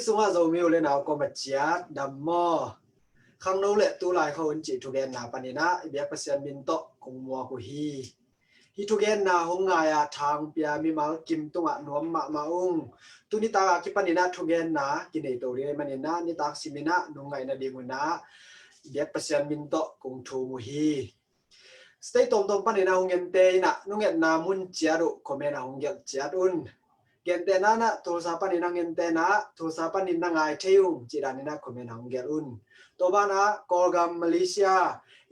สุงาโจมิวเลนเอาก็มาเจียดดัมมอข้างโน้นแหละตัวลายเขาจิทุเกนนาปานินะเบียกเปอร์เซ็นต์มินโตคงมัวกุฮีทุเกนนาหงงายทางเปียมีมากิมตุงะนวมมาอุงตุนิตากิปานินะทุเกนนากินไอตัวเรียมันนะนิตาสิมินะนุงไงนาดีมุนะเบียกเปอร์เซ็นต์มินโตคงทูมุฮีสเตย์ตรงปานินะหงเงินเตยนะนุงเงินนามุนเจียรุคอมเมนะหงเงินเจียดุนเงินเตนะนะโทรศัพท์ปานินะเงินเตนะโทรศัพท์ปานินะไงเที่ยวจีรานินะคอมเมนะหงเงินอุนตัวบ้านะกอลกัมมาเลเซีย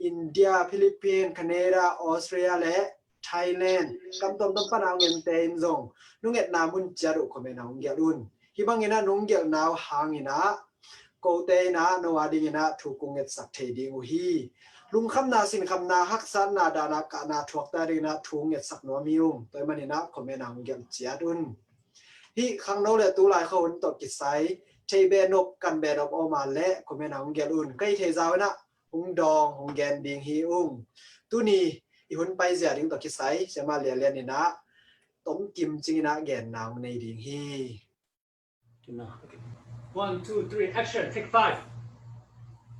อินเดียฟิลิปปินส์แคนาดาออสเตรเลียและไทยแลนด์กำต้นปนเอาเงินเต็มซงนุ่งเงินนามุนจารุคอมเมนเอาเงินรุ่นฮิบังเงินนุ่งเงินนาวหางเงินโกเตนะนวาดีเงินถูกกุงเงินสักเทดีงูฮีลุงคำนาสินคำนาฮักซันนาดานากานาทวกตาดีนะถูกเงินสักนัวมิวตัวมันนะคอมเมนเอาเงินเจียดุนฮีข้างโน้นเลยตัวลายเขาอุ่นตกกิจไซเทเบนบกันเบนบออกมาและคอมเมนเอาเงินรุ่นใกล้เทจาวนะหุงดองหุงแกนดิงฮีตัวนี้อีหุ่นไปเสียดิ้งต่อคิดไซจะมาเรียนนี่นะต้มกิมจริงนะแกนนางในดิ้งฮี 1 2 3 action take 5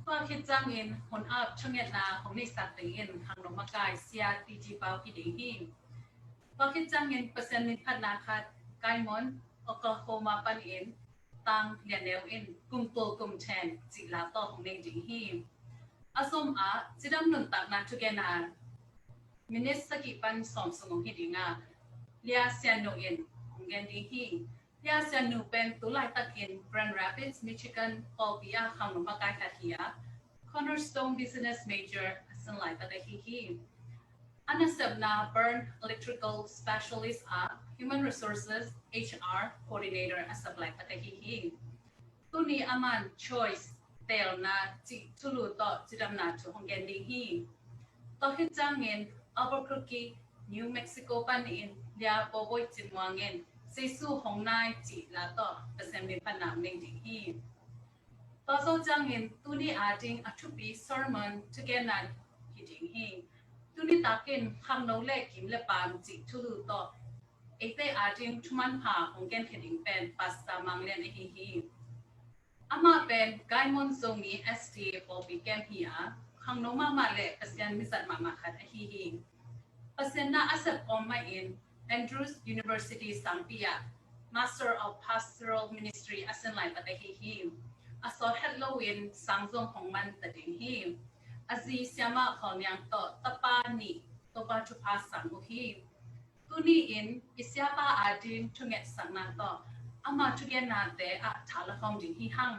ว่าคิดจังเงินคนอับช่างเงินนาของในสัตว์เงินทางนมกายเสียตีจีเปาพี่ดิ้งฮีว่าคิดจังเงินเปอร์เซ็นต์นิพัฒนาคัดไกมอนโอคลาโฮมาปันเอ็นตังเรียนแนวเอ็นกลุ่มตัวกลุ่มแทนจิลาต่อของในดิ้งฮีอาสมอาจิดำหนุนตักนาทุกแนามินิสกิปันสองสมองฮิดิงาเลียเซียนโนเอ็นของเงินดีฮีเลียเซียนโนเป็นตัวไล่ตักเอ็น Grand Rapids Michigan ปอปิอาขังนมกายทัดเฮีย Cornerstone Business Major สันไล่ตักฮีอันนั้นสับนา Burn Electrical Specialist อา Human Resources HR Coordinator อันสับไล่ตักฮีตัวนี้อามัน Choice เตลนาจิทุลุต่อจิดำนาทุของเงินดีฮีต่อให้จ้างเงินAlbuquerque, New Mexico ปันอินเลียปอบอยจินวางเงินเซซูของนายจิลาต่อเปอร์เซ็นต์เป็นปันนำเล่งดิ้งฮีต่อโซจังเงินตุนีอาจิงอัตุปีซอร์มันทุกแกนันฮิดิ้งฮีตุนีตากินข้างโนเล็กกิมเลปามจิทุลุต่อเอเตอาจิงทุมันผาของแกนฮิดิ้งเป็นปัสตามังเลียนฮีอามาเป็นไกมอนซงมี STA ปอปีแกมฮีอาข้างโน้มามาเลยเปอร์เซ็นต์มิสัตมาขัดฮีเปอร์เซ็นต์น่าอาศัยออกมาอิน Andrews University สังเปีย Master of Pastoral Ministry อาศัยหลายประเทศฮีอาศัยฮัลโลวีนสังสมของมันตัดดิ้งฮีอาซีเซียมาของยังต่อตะปานีตัวปัจจุบันสังอุฮีตัวนี้อินอิสยาปาอาดินทุกเงสังนาต่ออามาทุกเงนาเตะอาทาละของดิ้งฮีหัง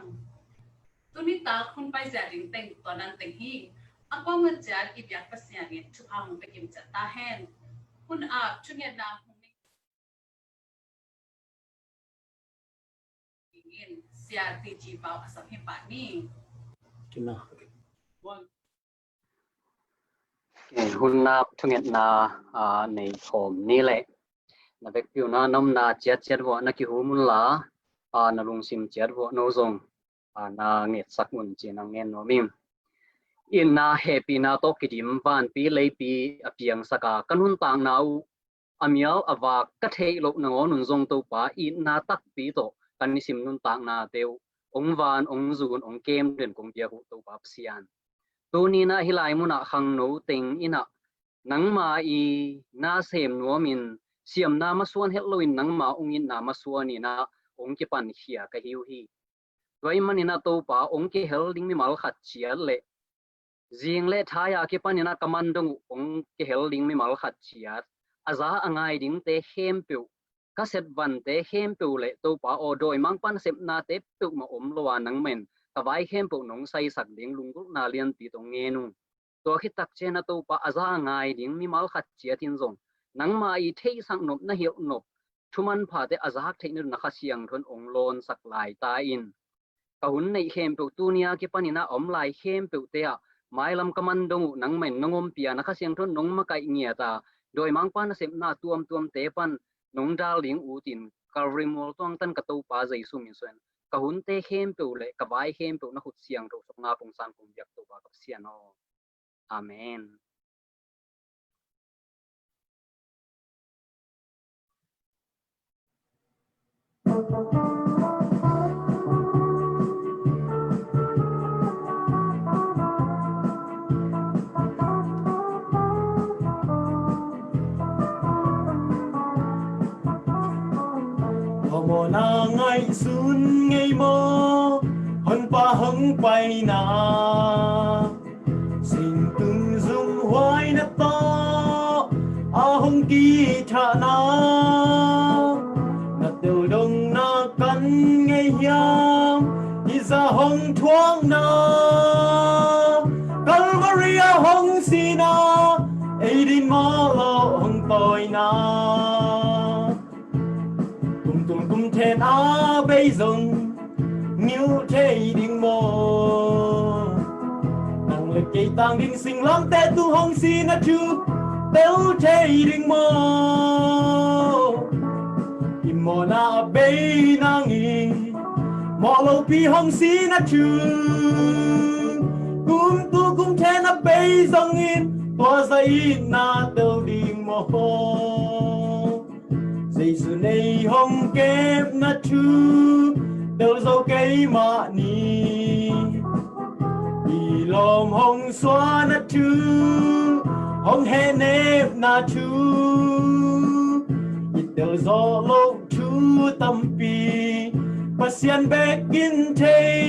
ตัวนี้ตาคุณไปเสียดิ้งเต็งตอนนั้นเต็งฮีอากว่ามันจะอีกอย่างภาษาเนี่ยทุกครั้งไปกินจัดตาแห้งคุณอาบช่วยเงินดาวของนี่เงินเสียตีจีเปล่าสัมผัสปานี่หุ่นนาทุกเงินนาในผมนี่แหละนับเป็นนาน้ำนาเจ็ดวัวนักกิหูมุลลานาลุงซิมเจ็ดวัวโนซงนาเงียสักมุนจีนังเงินโนมิมอินนาเฮปีนาโตกิดิมวันปีเลยปีอภิยังสกากันหุ่นต่างนาวอเมียวอวากกะเทลกนงอนุนทรงตัวป่าอินนาตักปีโตกันนิสิมนุนต่างนาเดียวองวานองจูนองเกมเดินกงเบียหุตัวป่าเสียนตัวนี้นะฮิไลมุนะขังโนติงอินะนังมาอีนาเซมนัวมินเสียมนามาส่วนเฮลโลวินนังมาองอินนามาส่วนนี่นะองกิปันเขียกะฮิวฮีด้วยมันนี่นะตัวป่าองกิเฮลดิงมีมาลขัดเชียเละจิงเล่ท้ายอาเก็ปันยันกำมันดงองเกเฮลลิงไม่มาลขัดเชียร์อาซาอ่างไงดิ้งเตะเข้มปิวก็เสร็จวันเตะเข้มปิวเละตัวป้าโอโดยมังปันเสพนาเตะปิวมาอมลวานังเมนกบายเข้มปิวน้องใส่สักดิ้งลุงกุนาเลียนตีตรงเงนุตัวคิดตักเชนตัวป้าอาซาอ่างไงดิ้งไม่มาลขัดเชียร์ทิ้งซงนังมาอีเทสังนบนะเหี่ยวนบชุมันผ่าเตะอาซาเทนึนักเสียงทนองโลนสักลายตาอินกะหุ่นในเข้มปิวตัวเนี้ยเก็ปันยันอมลายเข้มปิวเตะไม่ลำกำมันดงนังเหม็นนงอมเปียนักเสียงทนนงมาไกเงียตาโดยมังปันเสพนาตัวมเตปันนงดาลิงอูตินกาลิมอลตัวตันกระตูปาใจสุมิส่วนกะหุ่นเตเข้มเปิวเลยกะใบเข้มเปิวนักขุดเสียงรูสกนาปงสันปงเบียกตัวกับเสียนออาเมน เ xuân ngày mơ hân pa hứng bay na xin từng dung hoài na to hong kỳ thà na na tiêu đông na căn ngày hiam đi ra hong thoáng na Calvaria hong sina ấy đi mơ lo hong tôi na cùng thèn bây dừng nhiều thế đình mô năng lực cây tăng đình sinh lắm tê tu hong xin na chú béo thế đình mô im mô na bây na nghi mò lâu pi hong xin na chú cùng thèn bây dừng in toa dây na têu đình mô Giêsu này hong kép na chú đâu dấu cây mà ni đi lom hong xóa na chú hong hè nếp na chú ít đâu gió lốc chú tâm pi pasian begin thế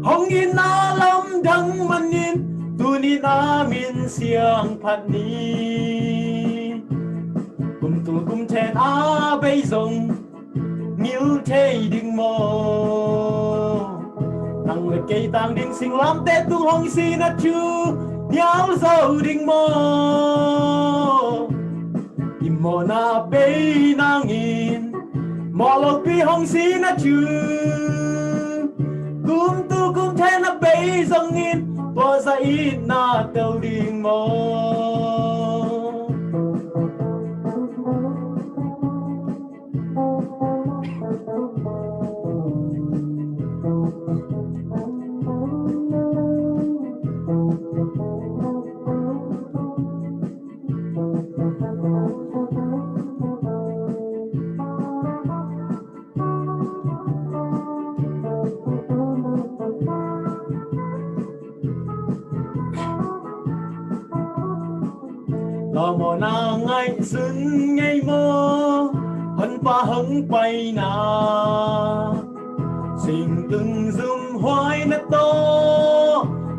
hong in na lam đăng man in tu ni na min siang phat ni cùng thèn bây dòng nhiều thế đình mô năng lực cây tăng đình sinh lắm tết tu hong xin na chú nhau dâu đình mô im mô na bây na nghìn mò lộc pi hong xin na chú cùng thèn bây dòng nghìn toa ra ít na têu đình mô lo mò na ngày xuân ngày mơ hân pa hứng bay na xin từng dung hoài na to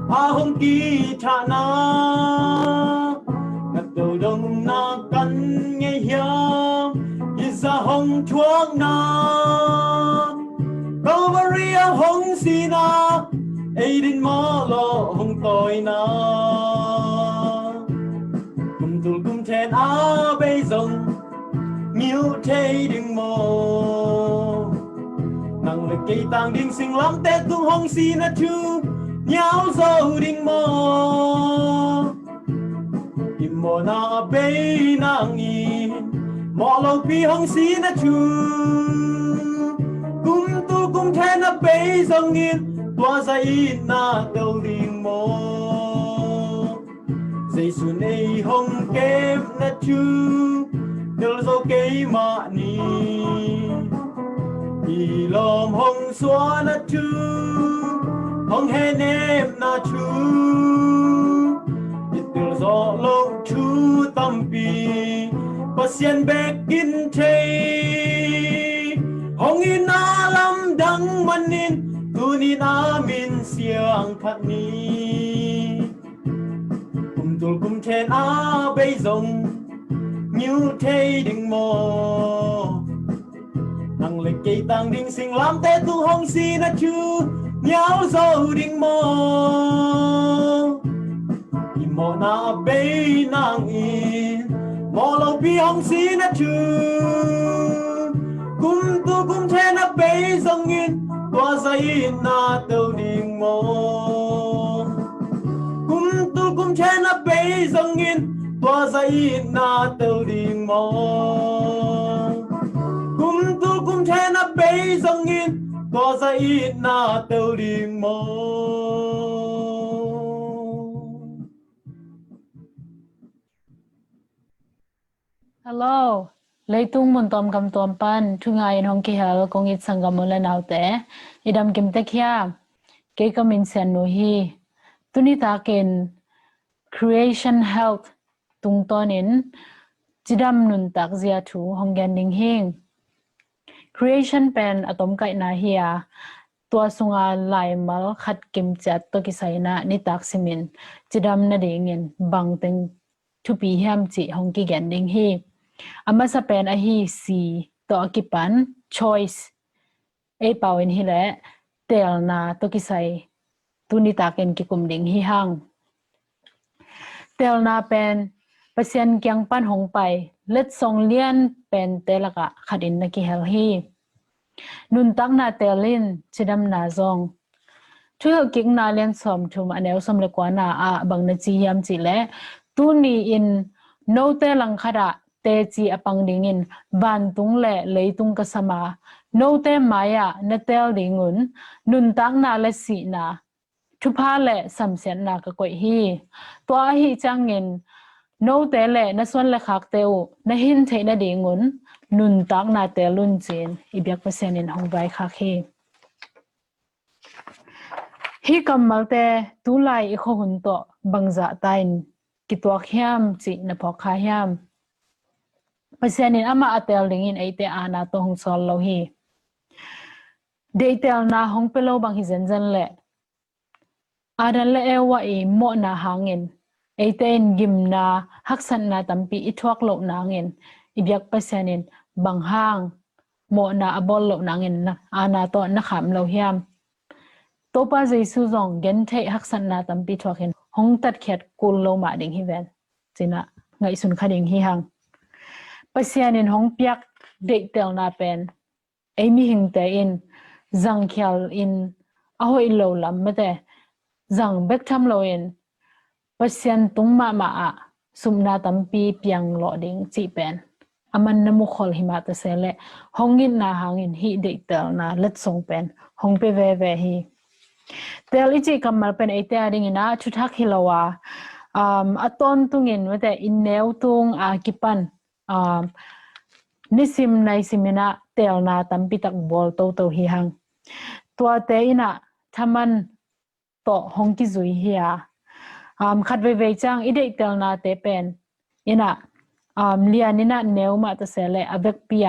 hong kỳ thà na ngặt đầu đông na căn ngày hiam đi ra hong chuang na Calvaria hong sina ấy đến mơ lo hong tôi na cùng thèn bây dòng nhiều thế đình mô năng lực cây tăng đình sinh lắm tết tung hong xin na chú nhau dâu đình mô im mô na bây nàng in mò lâu pi hong xin na chú cùng thèn bây dòng in toa ra ít na têu đình mô Giêsu này hong kép na chú đâu dấu cây mà ni đi lom hong xóa na chú hong hè nếp na chú ít đâu gió lốc chú tâm pi pasian begin thế hong in na lam đăng man in tu ni na min siang phat ni cùng thèn bây dòng nhiều thế đình mô năng lực cây tăng đình sinh lắm tết tu hong xin na chú nhau dâu đình mô im mô na bây nàng in mò lâu pi hong xin na chú cùng thèn bây dòng in toa ra in na têu đình mô cùng thèn bây dòng in toa ra ít na têu đình mô cùng thèn bây dòng in toa ra ít na têu đình mô Hello, leitung mun tom kam tom pan thungai hong ki hal kong it sangam la naute idam kim te khia ke kamin sen no hi tunita ken creation health tungtonin chidam nun tak zia thu honggen ding hing creation เป็นอะตอมไก่นาเฮียตัวสุงาลายมัลขัดกิมจัดตัวกิไซนะนิตักซิมินจิดำนาดิงินบังเป็นทุปีเฮียมจิฮงกิแกนดิงฮีอามาสเป็นอะฮีซีตัวกิปัน choice เอปาวินฮิเลเตลนาตัวกิไซตุนิตักเอนกิกุมดิงฮีฮังเตลนาเป็นเปอร์เซ็นต์ยังปันหงไปเล็ดทรงเลียนเป็นเตลกะขัดินนักเฮลฮีนุนตักนาเตลินจิดำนาซองช่วยกิกนาเลียนสมทุมอันเอลสมเลกวานาอาบังนจียามจิเลตุนีอินโนเตลังขดาเตจีอปังดิงินบันตุงเลเลยตุงกสมาโนเตมายาเนเตลดิงุนนุนตักนาเลสีนาทุพาเลสัมเสียนนากะกวยฮีตัวฮีจังเงินโนเตเลนส่วนเลขักเตวนหินเทนดิงุนนุนตักนาเตลุนจีนอีเบียกเปอร์เซ็นต์in หงไบคักฮีกำมัลเตตุไลอีกคนโตบังซาตันกิตัวเขียมจีนพอขายามเปอร์เซ็นต์ in อามาเตลดิงินไอเตอานาโตหงซอลโลฮีเดเตลนาหงเปโลบังฮิเซนเซนเลอาดันเลเอวะอีโมนาหางินไอเตนกิมนาฮักสันนาตัมปีอิทวักโลนางินอีเบียกเปอร์เซ็นต์ in บังห้างโมนาอบอลโลนางินนะอานาโตนักขามโลเฮียมตัวป้าเจสุซองเกนเทฮักสันนาตัมปีทวักเห็นหงตัดเขียดกุลโลมาดิงฮิเวนจีน่ะไงสุนคดิงฮิฮังเปอร์เซ็นต์ in หงเปียกเด็กเตลนาเป็นไอมีหิงเตอินจังเขียลอินอโหอิโลลัมเมเตจังเบกทัมโลอินเปอร์เซ็นต์ตุงมาอะสุมนาตัมปีเปียงโลดิงจีเป็นอามันนมุขลหิมาตเซเลหงอินนาหางอินฮีเด็กเตลนาเล็ดส่งเป็นหงเปเวเวฮีเตลอิจิกัมมัลเป็นไอเตอดิงินาชุทักฮิลาวาอัตอนตุงินเวเตอินเนวตุงอากิปันนิสิมในสิมินะเตลนาตัมปีตักบอลโตโตฮีฮังตัวเตอินะทามันโตหงกิจุยฮียขัดเวจังอีเด็กเตลนาเตเป็นอินะเลียนินะเนวมาตเซเลอเบกปีย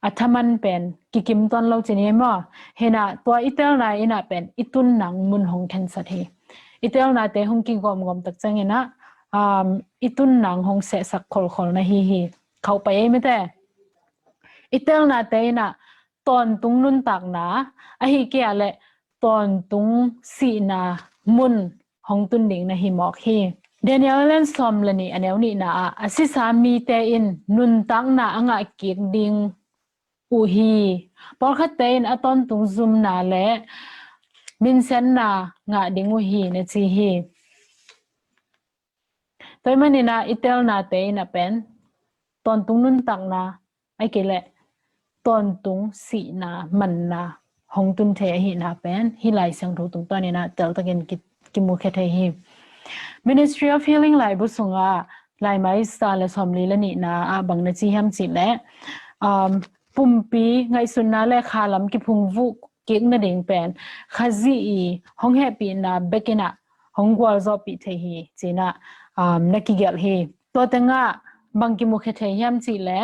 อัทมันเป็นกิกิมตอนเราจะเนี่ยมั้งเห็นอะตัวอิเตลนาอินะเป็นอิตุนหนังมุนหงแคนสัตย์อิเตลนาเตหงกิงกอมตักจังเห็นอะอิตุนหนังหงเสสักคอลนะฮีเข้าไปไม่ได้อิเตลนาเตนะตอนตุงนุนตักนาอะฮีเกียเลตอนตุงสีนามุนหงตุนดิงนะฮีหมอกฮีเดนิเอลเลนซอมเลนี่อันเอวนี่นะอาศิสามีเตอินนุนตักนาอ่างเกียกดิงอูฮีพอขัดเตอินอตอนตุงซุมนาเลมินเซนนางะดิงอูฮีเนจีฮีตัวมันนี่นะอิเตลนาเตอินะเป็นตอนตุงนุนตักนาไอเกเลตอนตุงสีนามันนาหงตุนเทหินาเป็นฮิไลเสียงรูตุงตอนนี้นะเตลตะเกนกิมูเคเทฮี Ministry of Healing ไลบุสุงาไลไมสตาเลสอมลีละนี่นะบังนะจีฮัมจิและปุ่มปีไงสุนนาและคาลัมกิพุงวุเก่งนะเด้งเป็นขจีหงแฮปีนะเบกินะหงกวาลซอปีเทฮีจีนะนักกิเกลฮีตัวแต่งะบังกิมูเคเทฮัมจิและ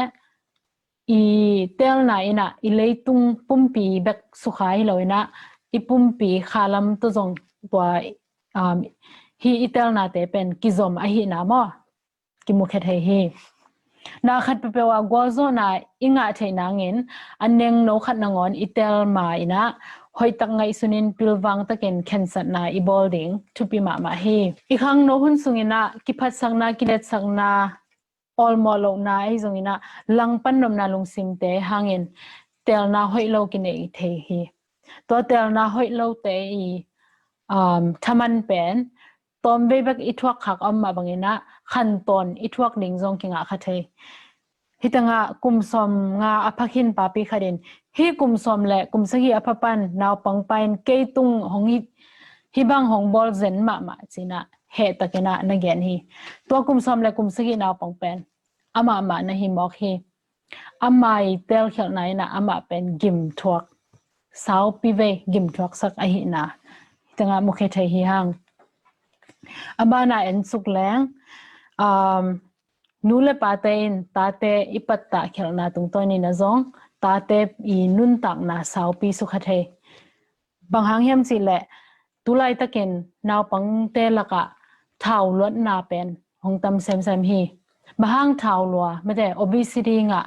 อีเตลนาอินะอีเลยตุงปุ่มปีเบกสุขายเลยนะอีปุ่มปีคาลัมตัวจงตัวฮีอิเตลนาเตเป็นกิซอมอหินามอกิมุเคเทฮีนาขัดเปเปวากวาโซนาอิงะเทนางเงินอันเนงโนขัดนางอนอิเตลมาอินะหอยตังไงสุนินปิลวังตะเกนเคนสัตนาอีบอลดิงทุปีมาฮีอีครั้งโนหุนสุงินะกิพัดสังนากิเลตสังนาออลมอลงนาไอซงินะลังปันนมนาลงซิมเตหางเงินเตลนาหอยโลกินเอเทฮีตัวเตลนาหอยโลเตอีทามันเป็นตอนเบบกอิทวักขักอมมาบางอินะขั้นตอนอิทวักดิ่งซองกิงอาคาเทฮิตังะกุมซอมงาอภักินปาปีคดินฮิกุมซอมและกุมสกีอภปันนาวปังไปนเกยตุงหงฮิบังหงบอลเซนมาจีนะเฮตะกินะนักเรียนฮีตัวกุมซอมและกุมสกีนาวปังเป็นอามานะฮิมอกฮีอามาเตลเขียวไหนนะอามาเป็นกิมทวักสาวปีเวกิมทวักสักอหินะฮิตังะมุขเทฮีฮังอาบานาเอ็นสุกแรงนูเลปาเตนตาเตอิปัตตาเขลนาตุงตัวนี้นะจง ta te I nun tak na sau pi su khathe bang hang hiam chi le tulai takin naw pang te laka thau lot na pen hong tam sem sem hi bahang thau lwa mate obesity nga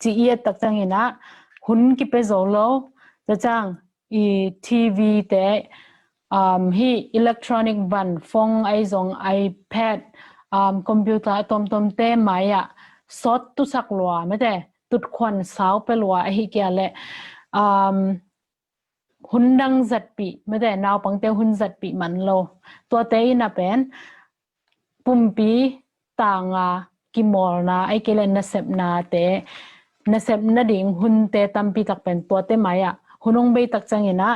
chi ye tak chang ina hun ki pe zo lo ta chang I TV te hi electronic ban phone ai zong iPad computer tom te maya sot tu sak lwa mate tut khwan saw pe lwa hi kya le hundang zat pi mate naw pangte hun zat pi man lo to te na pen pumpi tanga kimol na ai kele na sep na te na sep na ding hun te tampi tak pen to te maya hunong bei tak changina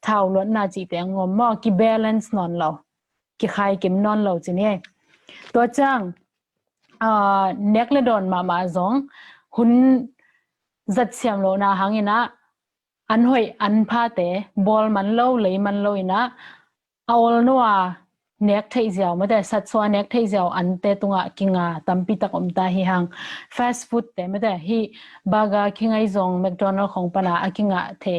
thau lot na chi te ngom mo ki balance non lo ki khai kim non lo chi ne to chang nekledon ma zong hun zat siam lo na hangina an hoi an pha te bol man lo lei man lo ina aol noa nek thei jiao ma de sat so nek thei jiao an te tunga kinga tampi tak om ta hi hang fast food te ma de hi baga kingai zong McDonald khong pana akinga the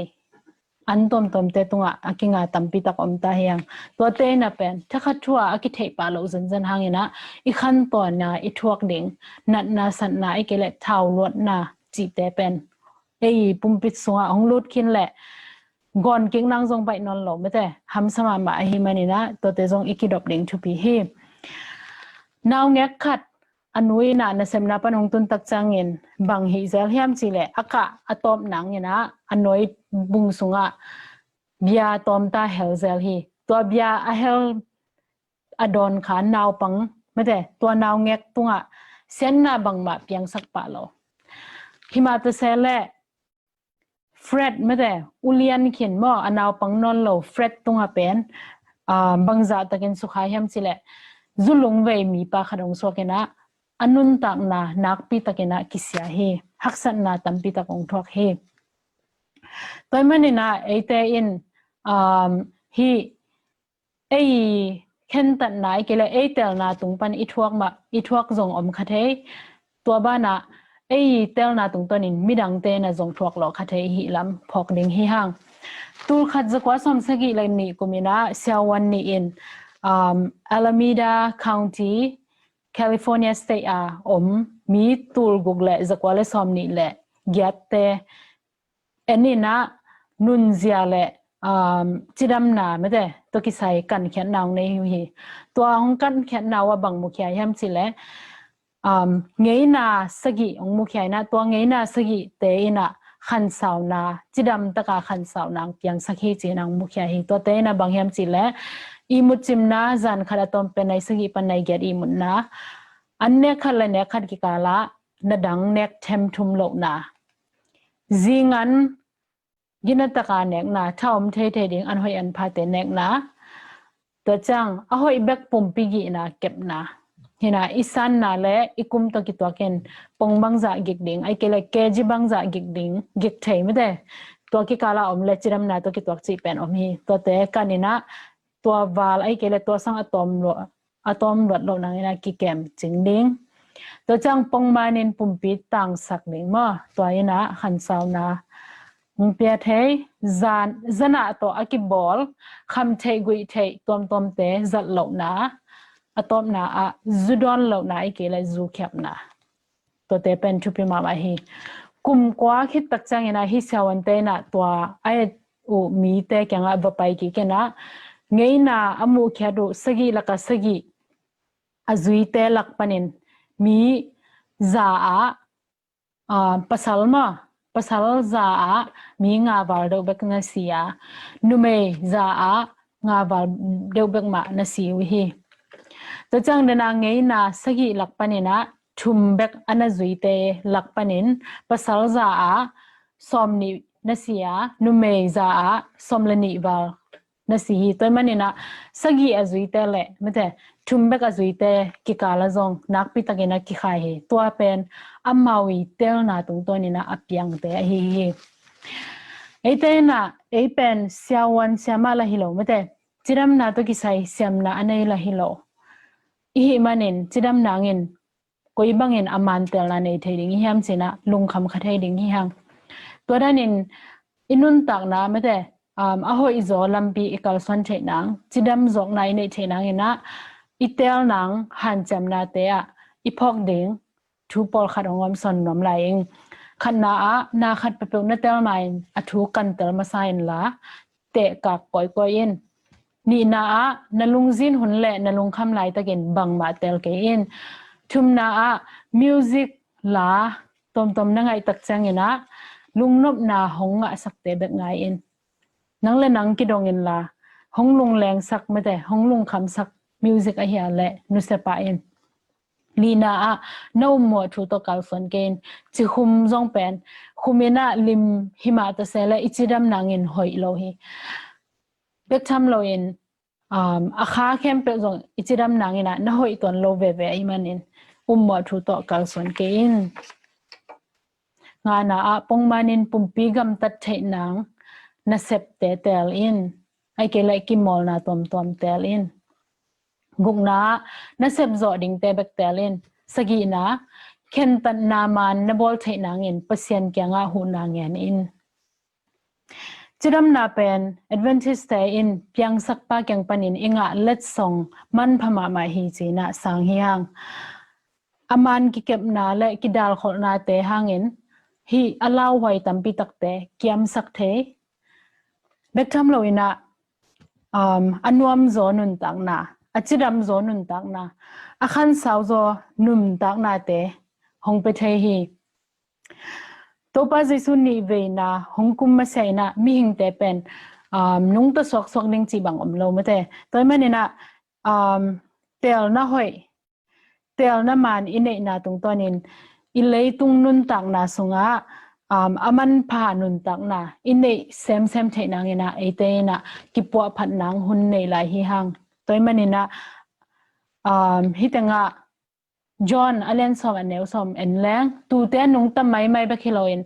an tom te tunga akinga tampi tak om ta hi hang to te na pen thakha thua aki thei pa lo jan hangina I khan to na I thuak ding nat na san na I kele thau lot na chi te pen ei pumpit sunga onglut kin le gon king nang jong bai non lo mete ham sama ma hi manina to te jong ikidop ding thu pi hi naw ngek khat anui na na semna panong tun tak changin bang hi zel hiam chile aka atop nang ina anoi bung sunga bia tom ta hel zel hi to bia a hel adon kha naw pang mete to naw ngek tunga sen na bang ma piang sak pa lo hima to sele Fred mede ulian khin mo anaw pang non lo Fred tunga pen bangza takin sukha hiam chile zulung ve mi pa khadong so kena anun tak na nak pi takena kisya hi haksan na tampi takong thok hi toimanina ate in hi ei khen tan nai kele etel na tungpan I thuak zong om khathe to bana ei tel na tung tonin midang te na zong thuak lo khathe hi lam phok ding hi hang tul khat zakwa som sagi lai ni kumina siawan ni in Alameda County California State mi tul google zakwa le som ni le gyatte enina nun zia le chidam na mede to ki sai kan khen naw nei hi to ang kan khen naw bang mukhya yam chile ngeina sagi ong mukhya na to ngeina sagi te ina khan sauna chidam taka khan sauna kyang sakhi chinang mukhya hi to te na bangyam chile imuchim na zan khara tom pe nai sagi panai get imunna anne khala ne khat ki kala nadang nek them thum lo na zingan gina taka nek na thawm the ding an hoi an pha te nek na to chang a hoi bek pum pi gi na kep na hina isan na le ikum to ki to ken pong bangza gig ding ai kele keji bangza gig ding gig thei me de to ki kala om le chiram na to ki to chi pen om hi to te kanina to wal ai kele to sang atom lot lo na ina ki kem ching ding to chang pong manin pumpi tang sak ding ma to ina khan saw na pia thei zana to akibol kham thei gui thei tom te zat lo na atom na a zudon lo na ikele zu khyap na to te pen thupi ma ba hi kum kwa khit tak chang ina hi sawan te na to ai u mi te kyanga ba pai ki kena ngeina amu khadu sagi laka sagi azui te lak panin mi za a pasal za a mi nga war do bek nga sia nume za a nga war do bek ma na si wi hi to chang dana ngei na sagi lakpanina thum bek ana zuite lakpanin pasal za a somni nasia nume za a somlani wal nasi hi toy manina sagi azuite le mate thum bek azuite ki kala zong nakpi takena ki khai he to pen amawi tel na tung tonina apyang te hi eitena eipen siawan siamala hilo mate chiram na to ki sai siam na anei la hilo I manin chidam nangin koi bangin aman tel na nei thei ding hiam chena lungkham kha thei ding hi hang ตัวนั้นอินุนตักนะไม่แต่อาหอยจอลำปีอีกาลส่วนเทนังจิดำจอกในเทนังเห็นนะอีเตลนังหันจำนาเตะอีพอกเด้งทูปอลขัดองอมสอนน้ำลายเองขันนาขัดไปเป็นนัเตลไม่อทูกันเตลมาใส่ละเตะกับก่อยเอ็นนี่นาลุงจินหุ่นเละนาลุงคำลายตะเกินบังมาเตลเกอินทุมมิวสิกละตอมนั่งไงตักจังเห็นนะลุงนบนาหงสักเตะแบบไงอินนังเล่นนังกิดองเงินละห้องลุงแรงสักไม่แต่ห้องลุงคำสักมิวสิกอะเฮียเละนุสปาอินลีน่าน้ามัวทูตกัลฟันเกนจิคุมจงเป็นคุมิน่าลิมหิมาตะเซละอิจิดัมนางอินหอยโลหิเบกทำโลอินอาคาเข้มเป็นจงอิจิดัมนางอินะน่าหอยตอนโลเวเวอิมันอินมัวทูตกัลฟันเกนงานาปงมานินปุ่มปีกัมตัดเทนังนาเซปเตเตลอินไอเกลัยกิมอลนาตอมเตลอินกุกนาเซปจอดิงเตเบกเตลอินสกีนาเข็นตันนามันนบอลเทนังอินเปเซียนเกียงอาหูนางเงินอินจิรำนาเป็นแอดเวนทิสเตอินเพียงสักปาเกียงปันินอิงะเล็ดส่งมันพม่ามาฮีจีนาสังเฮียงอามันกิเก็บนาและกิดาลขอนาเตหางอินฮีอลาวไว้ตัมปีตักเตเกียมสักเทเบกทำเราอินะอันวมโซนุนตักนาอาจิดำโซนุนตักนาอาคันสาวโซนุมตักนาเตหงไปเทฮีตัวป้าจิสุนีเวนะหงกุมมาเสนะมีหิงเตเป็นนุงตะสอกนิ่งจีบังเราไม่แต่ตัวมันนี่นะเตลน่าหอยเตลน่ามันอินเนนะตรงตัวนี้อิเลยตุงนุนตักนาสงะอามันผ่านุนตักนาอินเนเซมเทนังอินะไอเตนะกิปัวผัดนางหุ่นในลายหิหังตัวมันนี่นะฮิตงะจอห์นอเลนซอมอันเนลซอมอันแรงตูเตนุงตะไม่ไปคิโลอิน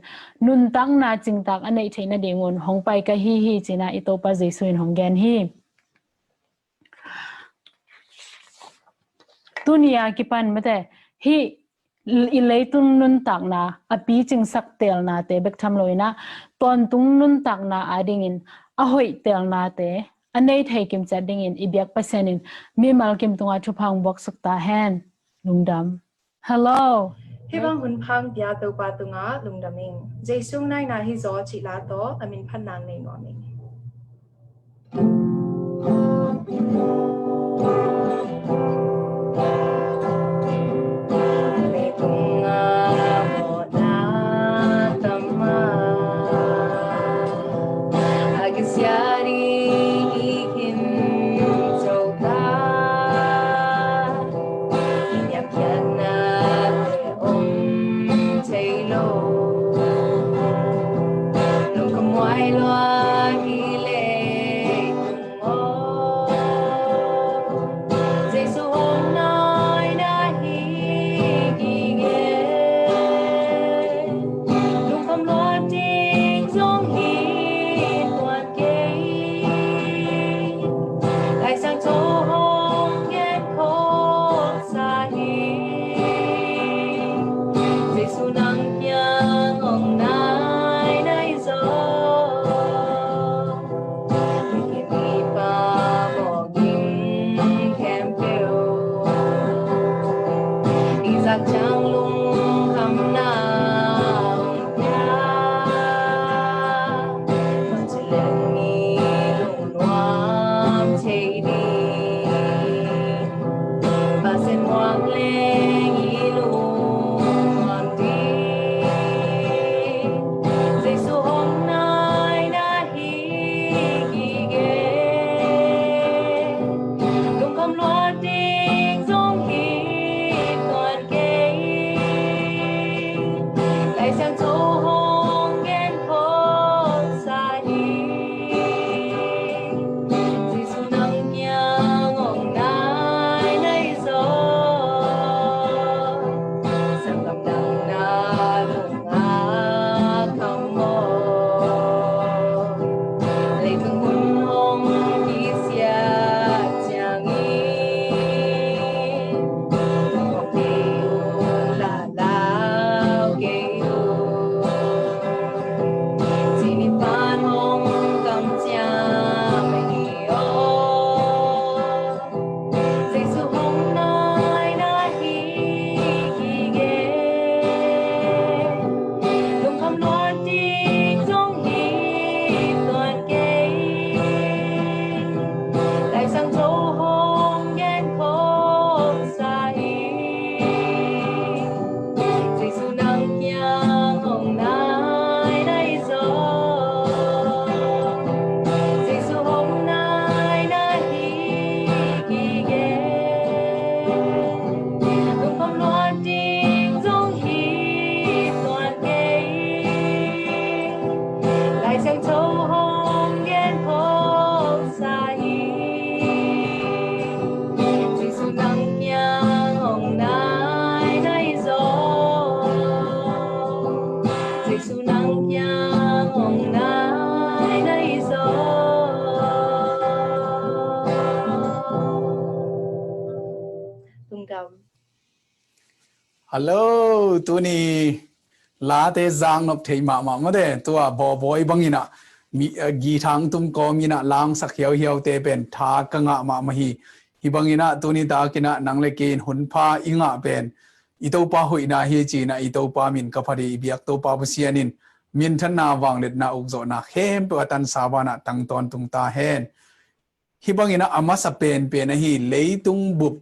นุนตักนาจิงตักอันในเทนเดงุนหงไปกะฮีจีนะอิโตปะเจสุอินหงแกนฮีตุนียากิปันไม่แต่ฮีอิเลยตุงนุนตักนาอปีจิงสักเตลนาเตเบกทำเลยนะตอนตุงนุนตักนาอาดิงินอหอยเตลนาเตอันในไทยกิมจัดดิงินอีเบียกเปอร์เซ็นต์มีมัลกิมตุงอาชุพังบอกสุกตาแฮนลุงดำฮัลโหล Hi bang hun phang bia to pa tunga lungdaming jaisung nai na hi zo chila to amin phan nang nei no ming ฮัลโหลตัวนี้ลาเตจางนบเทมาเดตัวบอยบังอินะมีกีทางตุ้มกอมินะลางสักเหียวเตเป็นทากังะมาฮิบังอินะตัวนี้ตากินะนังเลกินหุนพาอิงะเป็นอิโตปาหุยนาเฮจีนะอิโตปามินกับพอดีเบียกโตปาบุเซียนินมินทันนาวางเล็ดนาอุกโซนาเฮมเปตันสาบานะตังตอนตุงตาเฮนฮิบังอินะอามาสเปนเป็นฮีเลยตุงบุบ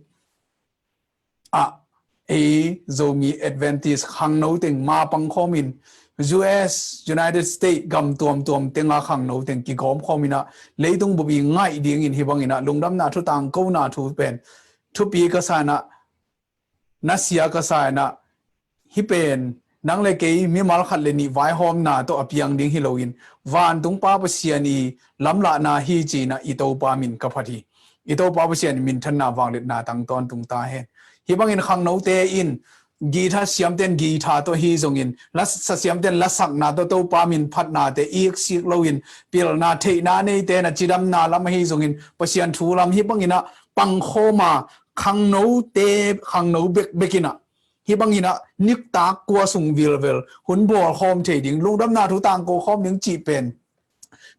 zo mi advantage khang no ting ma pang khomin US United States gam tuam tenga khang no teng ki gom khomina leidung bubi ngai ding in hibangina lungdam na thu tang ko na thu pen thu pi ka sana nasia ka sana hi pen nang le ke mi mal khat le ni vai hom na to apiang ding hi loin van tung pa pa siani lamla na hi chi na i to pa min ka phathi i to pa pa sian min than na wang le na tang ton tung ta hen hi bangin khang no te in gi tha siam ten gi tha to hi zong in la sa siam ten la sak na to pa min phat na te ik sik lo in pil na the na nei te na chidam na lam hi zong in pasian thu lam hi bangina pang kho ma khang no te khang no bekina hi bangina nik ta kwa sung vil hun bol khom the ding lung dam na thu tang ko khom ning chi pen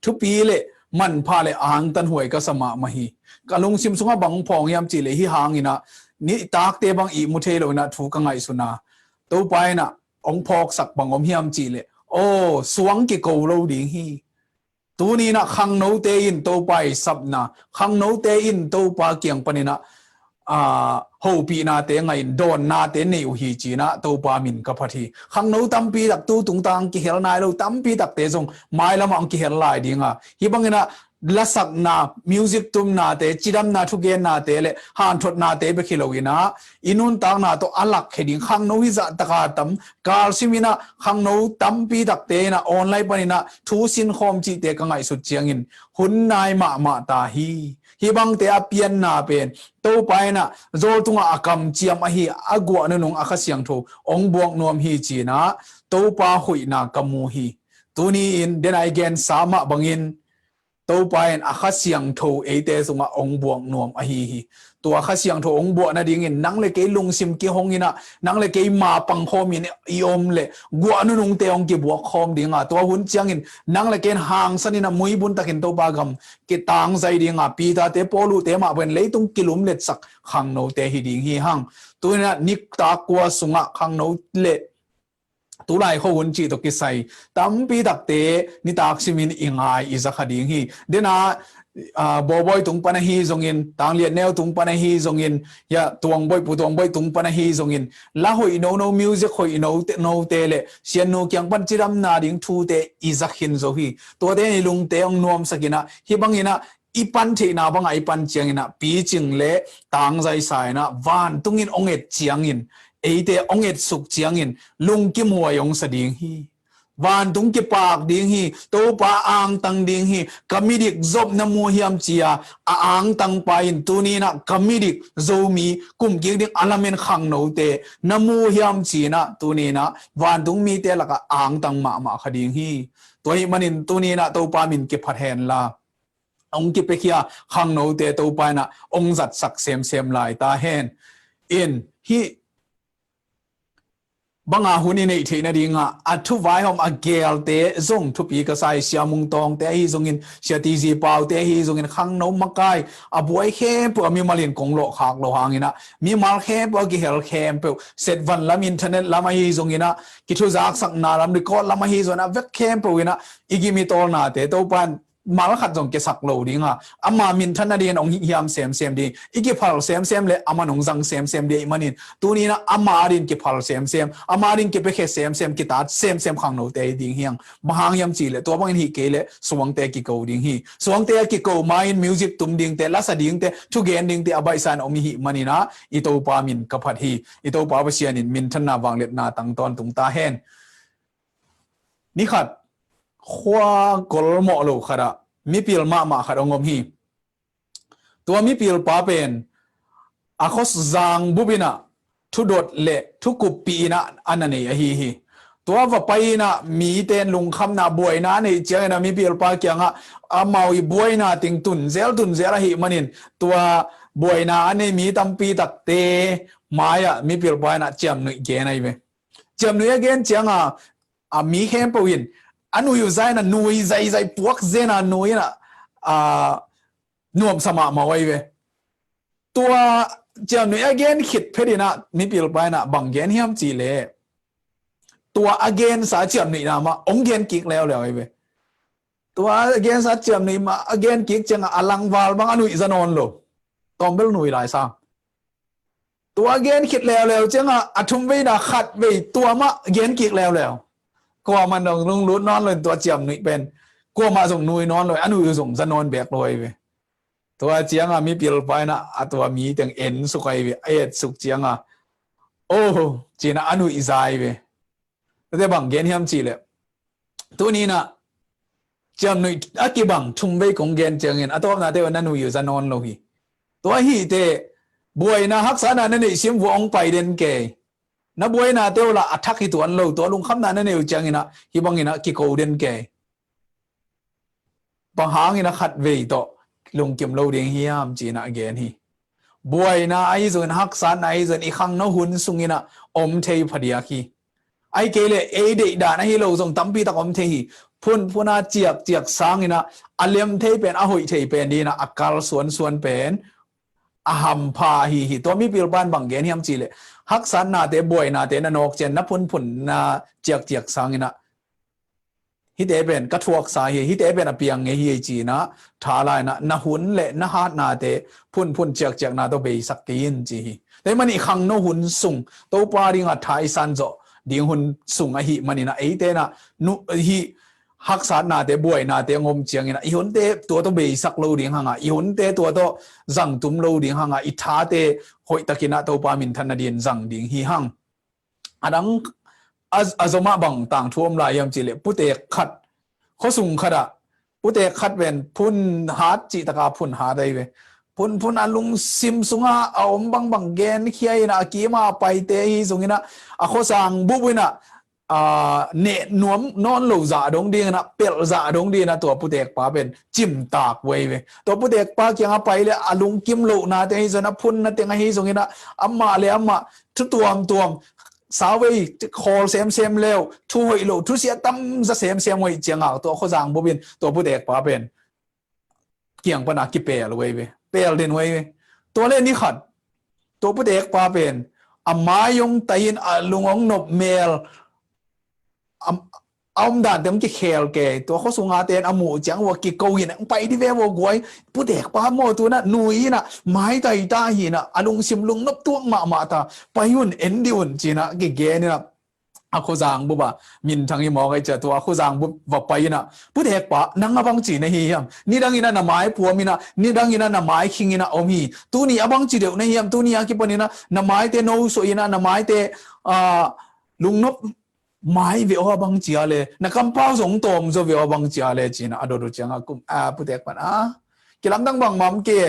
thu pi le man pha le ang tan huai ka sama ma hi ka lung sim sunga bang phong yam chi le hi hangina ni tak te bang i mu the lo na thu ka ngai suna to pai na ong phok sak bang om hiam chi le o suang ki ko lo ding hi tu ni na khang no te in to pai sap na khang no te in to pa kyang panina ho pi na te ngai don na te nei u hi chi na to pa min ka phathi khang no tam pi dak tu tung tang ki hel nai lo tam pi dak te jong mai lam ang ki hel lai dinga hi bangina lasak na music tum na te chidam na thu gen na te le han thot na te be khilowina inun tang na to alak kheding khang no hi za taka tam kal simina khang no tam pi dak te na online panina thu sin khom chi te ka ngai su chiang in hun nai ma ta hi bang te apian na pen to pai na zol tunga akam chiam a hi agwa na nong akhasiang tho ong buang nom hi chi na to pa hui na kamu hi tuni in den I again sama bangin to pain akhasiang tho ate sunga ong buang nom a hi to akhasiang tho ong buang na ding in nang le ke lung sim ki hongina nang le ke ma pang khom in iom le gwa nu nung te ong ki buak khom dinga to hun chiang in nang le ken hang sanina mui bun takin to ba gam ki tang zai dinga pi ta te polu te ma ben leitung kilum let sak khang no te hi ding hi hang tu na nik ta kwa sunga khang no le tu lai ho hun chi to ki sai tam pi dak te ni tak simin ingai iza khading hi dena boy tung pana hi zongin tang liat neo tung pana hi zongin ya tuang boy tung pana hi zongin la hoi no music hoi no te le sian no kyang pan chiram na ding thu te iza khin zo hi to de ni lung te ong nom sakina hi bangina ipan the na banga ipan chiang ina pi ching le tang zai sai na van tungin onget chiang in eite onget suk chiang in lung ki muwa yong sa ding hi van tung ki pak ding hi to pa ang tang ding hi kamidik zob na mu hiam chia ang tang pa in tuni na kamidik zomi kum ki ding alamen khang no te na mu hiam chi na tuni na van tung mi te laka ang tang ma khading hi to hi manin tuni na to pa min ki phat hen la ong ki pe khia khang no te to pa na ong zat sak sem lai ta hen in hi banga huni nei theina dinga athu vai hom agel te zong thu pi ka sai siamung tong te hi zongin siati ji pau te hi zongin khang no makai abuai khe pu mi malin konglo khak lo hangina mi mal khe pu gi hel khem pu set van lam internet lama hi zongina ki thu zak sak na lam record lama hi zona vek khem pu ina igi mi tol na te to pan mal khat jong ke sak lo dinga ama min thana din ong hiam sem di igi phal sem le ama nong jang sem di manin tuni na ama rin ke phal sem ama rin ke pe khe sem ki ta sem khang no te ding hiang mahang yam chi le to bang hi ke le suang te ki ko ding hi suang te ki ko main music tum ding te la sa ding te thu gen ding te abai san omi hi manina i to pa min ka phat hi i to pa ba sian in min thana wang let na tang ton tung ta hen ni khat khwa kol mo lo khara mi pil ma kharongom hi to mi pil pa pen akhos zang bubina thu dot le thu kup pi na anane hi to wa pai na mi ten lung kham na boy na nei che na mi pil pa kyanga amau i boy na ting tun zel hi manin to บวยนาอันนี้มีตั้มปีตักเตมายะมีเปลี่ยนไปนะเจียมหนุ่ยเกนไอเวเจียมหนุ่ยเกนเจียงมีแค่ปวินอันนู้อยู่ใจนะหนุ่ยใจพวกเจน่ะหนุ่ยนะนวมสมามาไว้เวตัวเจียมหนุ่ยเกนคิดเพดินะมีเปลี่ยนไปนะบังเกนเฮียมจีเล่ตัวเกนสาเจียมหนุ่ยนะมาองเกนกิกแล้วไอเวตัวเกนสาเจียมหนุ่ยมาเกนกิกเจียงอลังวาลบางอันนู้ยจะนอนโลตอมเบลหนุ่ยหลายซ้ำตัวเกนคิดแล้วเจ้าอัทุมไว้นะขัดไว้ตัวมะเกนกิกแล้วกลัวมันลงรุดนอนเลยตัวเจียมหนุ่ยเป็นกลัวมาส่งหนุ่ยนอนเลยอันหนุ่ยส่งจะนอนแบกเลยเว้ยตัวเจียงมีเปลี่ยนไปนะตัวมีแต่เอ็นสุกไอเว้ยสุกเจียงโอ้จีน่ะอันหนุ่ยใจเว้ยแต่บางเกนเฮียมจีเลยตัวนี้นะเจียมหนุ่ยกี่บังทุ่มไว้ของเกนเจียงเงินตัวนั้นเทวันนั้นหนุ่ยจะนอนเลยตัวฮีเตบวยนะฮักษานั่นนี่ชิมวงไปเดินเกยนะบวยนะเตวละอัทักที่ตัวอันโลตัวลุงคำนั้นนี่อยู่จังอินะฮิบังอินะกิโกเดินเกยบางหางอินะขัดเวโตลุงเก็บโลเดียงเฮียมจีนะเกนฮีบวยนะไอส่วนฮักษาไอส่วนอีขังนะหุ่นสุงอินะอมเทยพดียกีไอเกเลเอเดดานะฮิโลส่งตั้มปีตะอมเทยพุ่นอาเจียกสางอินะอัลเลมเทยเป็นอหุยเทยเป็นดีนะอักการส่วนเป็นอาหัมพาฮีตัวมีปิลบ้านบางเกนเฮียมจีเลฮักษานาเตบวยนาเตนนกเจนนับพุ่นนาเจียกสังอินะฮิเตเป็นกระทวกสาฮิเตเป็นอเปียงเฮียจีนะทาลายนะนหุนเลนฮาดนาเตพุ่นเจียกนาตัวเบยสักตีนจีแต่มันอีขังนหุนสุงตัวปาริงอัฐายสันโจดิ่งหุนสุงอหิมันนี่นะไอเตนะนุฮิฮักษานาเตบวยนาเตงมเจียงอินะอีหุนเตตัวเบยสักโลดิ่งหังอีหุนเตตัวจังตุมโลดิ่งหังอีท้าเตหอยตะกินะตัวปามินทันนาเดียนจังดิ่งฮีหังอันนั้นอาจมาบังต่างท่วมลายยามจีเลปุเตขัดเขาสุ่งขัดอะปุเตขัดเป็นพุ่นหาจิตกาพุ่นหาได้เวพุ่นอันลุงซิมสุงาเอาบังเกนเขียนะกีมาไปเตฮีสุงินะเขาสั่งบุบวินะเนนวมนอนหลูจ่าดงดีนะเปลจ่าดงดีนะตัวปุเตกป้าเป็นจิ้มตากไว้เวตัวปุเตกป้าเกี่ยงไปเลยอาลุงกิมหลูนะเตฮีสุนะพุ่นนะเตงฮีสุงินะอัมมาเลยอัมมาทุกตัวสาวเว้ยคอเซมเร็วทุยโลทุเสียตั้มจะเซมไว้เจียงอ่ะตัวเขาสั่งบุบินตัวปุเตกป้าเป็นเกี่ยงปนักกิเปลไว้เวเปลเด่นไว้ตัวเล่นนี้ขัดตัวปุเตกป้าเป็นอัมมายงไตนลุงองนบเมลเอาด่านเต็มกี่เคลเกตัวเขาส่งอาเตนอามูจังว่ากี่โกยินไปที่เววกวยผู้เด็กป้าโมตัวน่ะหนุ่ยน่ะไม้ไตตาหินะอลุงซิมลุงนับตัวมาตาไปยุ่นเอ็นดิวนจีนะกี่เกเนี่ยอาโคจางบุบะมินทางยี่มอไอเจตัวอาโคจางบุบไปนะผู้เด็กป้านั่งอบังจีนะเฮียมนี่ดังอินะน่ะไม้ผัวมีนะนี่ดังอินะน่ะไม้คิงอินะอมีตัวนี้อบังจีเดียวนะเฮียมตัวนี้อากิปนินะน่ะไม้เตโนโซอินะน่ะไม้เตลุงนับไม้เวอบังจีอะไรนักกำปั้งสงตมจะเวอบังจีอะไรจีน่ะอดดูจังกุมผู้เด็กปนะกิลำตั้งบังมัมเกะ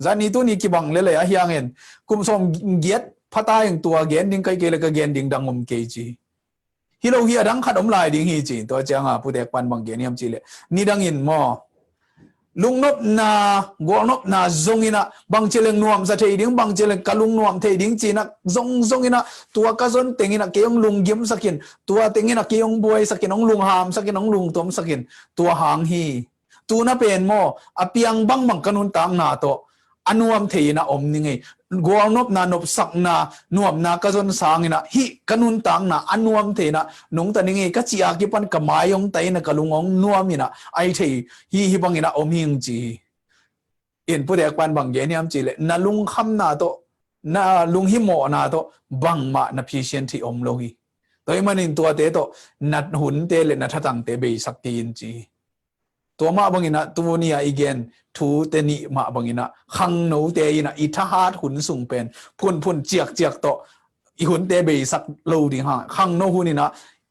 จานี่ตัวนี้กี่บังเลยอะเฮียงเห็นกุมส่งเกียรพัตาอย่างตัวเกียรดิ้งไกเกลก็เกียรดิ้งดังมุมเกจีฮิโลเฮียดังขัดอมลายดิ้งฮีจีตัวจังผู้เด็กปันบังเกียรนี่ยมจีเลยนี่ดังอินมอลุงนบนากวนบนาจงอินะบางเจริญนวมจะเทดิ้งบางเจริญกะลุงนวมเทดิ้งจีนะจงอินะตัวกะจนเต็งอินะเกี่ยงลุงยิ้มสักินตัวเต็งอินะเกี่ยงบวยสักินน้องลุงหามสักินน้องลุงตมสักินตัวหางฮีตัวน่ะเป็นโมอเปียงบังกะนุนตางนาโตอนุมเทนะอมนี่ไงกวนบนานบสักนานวมนากะจนสางอินะฮิกะนุนตางนาอนุมเทนะนงตะนี่ไงกะจีอากิปันกะมายงไตนะกะลุงองนวมอินะไอเทฮิบังอินะอมฮิงจีเอ็นผู้เด็กปันบังเยนี่ยมจีเลน่ะลุงคำนาโตน่ะลุงฮิโมนาโตบังมาน่ะพิเศษที่อมโลหีตัวมันอินตัวเตโตนัดหุ่นเตเลน่ะทัตังเตเบยสักตีนจีตัวมาบังอินะตัวนี้อีเกนทูเตนิมาบังอินะขังโนเตอินะอิทหาดหุ่นสูงเป็นพุ่นเจียกโตอีหุ่นเตเบยสักโลดิฮะขังโนหุ่นนี่นะ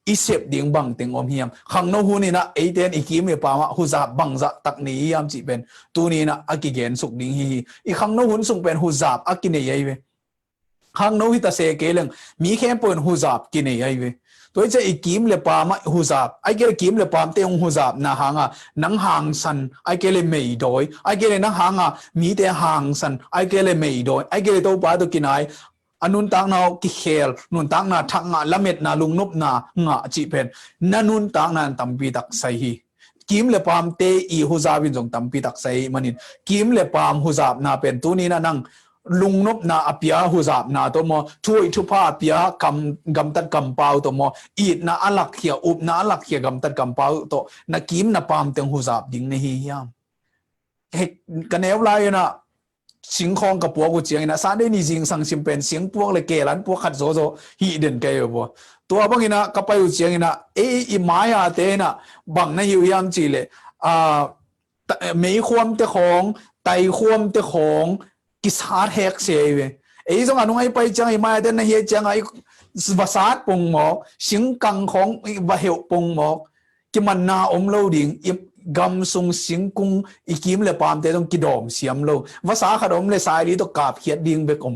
อีเสพดิ่งบังเต็งอมเฮียมขังโนหุ่นนี่นะไอเตนอีกิมเอปามะหุซาบังจะตักนี้ยามจีเป็นตัวนี้นะอากิเกนสุกดิ่งฮีอีขังโนหุ่นสูงเป็นหุซาบอากินเนยเวขังโนฮิตาเซเกลังมีแค่เปิลหุซาบกินเนยเว ตัวจะอีกิมเลปามหุซาบไอเกลกิมเลปามเตงหุซาบนะหางะนังหางสันไอเกลไม่ดอยไอเกลนังหางะมีแต่หางสันไอเกลไม่ดอยไอเกลตัวปาตัวกินไออนุนตังนากิเคลนุนตังนาทักงะละเม็ดนาลุงนบนางะจีเป็นนันุนตังนานตัมปีตักไซฮีกิมเลปามเตอีหุซาบินจงตัมปีตักไซมันินกิมเลปามหุซาบนาเป็นตัวนี้นะนังลุงนบนาอภิยาหุซาบนาตัวมอช่วยทุพาอภิยากำตัดกำเปาตัวมออีดนาอลักเขียอุบนาอลักเขียกำตัดกำเปาตัวนักกิมนาปามเตงหุซาบดิ้งในฮิยามเฮกันเอวไลนะสิงคองกับปัวกูเจียงนะซาได้นี่จริงสังสิมเป็นเสียงพวกเลยเกลันพวกขัดโซโซฮีเด่นเกยบัวตัวบางทีนะกับไปอยู่เจียงนะอีไม้อาเตนะบังในอยู่ยามจีเลยไม่ควมเตะของไตควมเตะของกิสาร์แฮกเสียเว้ยตรงนั้นไอ้ไปจังไอ้ไม้เตนะเฮียจังไอ้ภาษาปงหมอกสิงกังของบะเหวปงหมอกที่มันนาอมเล่าดิ่งกำทรงเสียงกุ้งอีกิมเลยปามเตต้องกิดอมเสียมโลภาษาขนมเลยสายดีต้องกาบเขียดดิ่งเบกม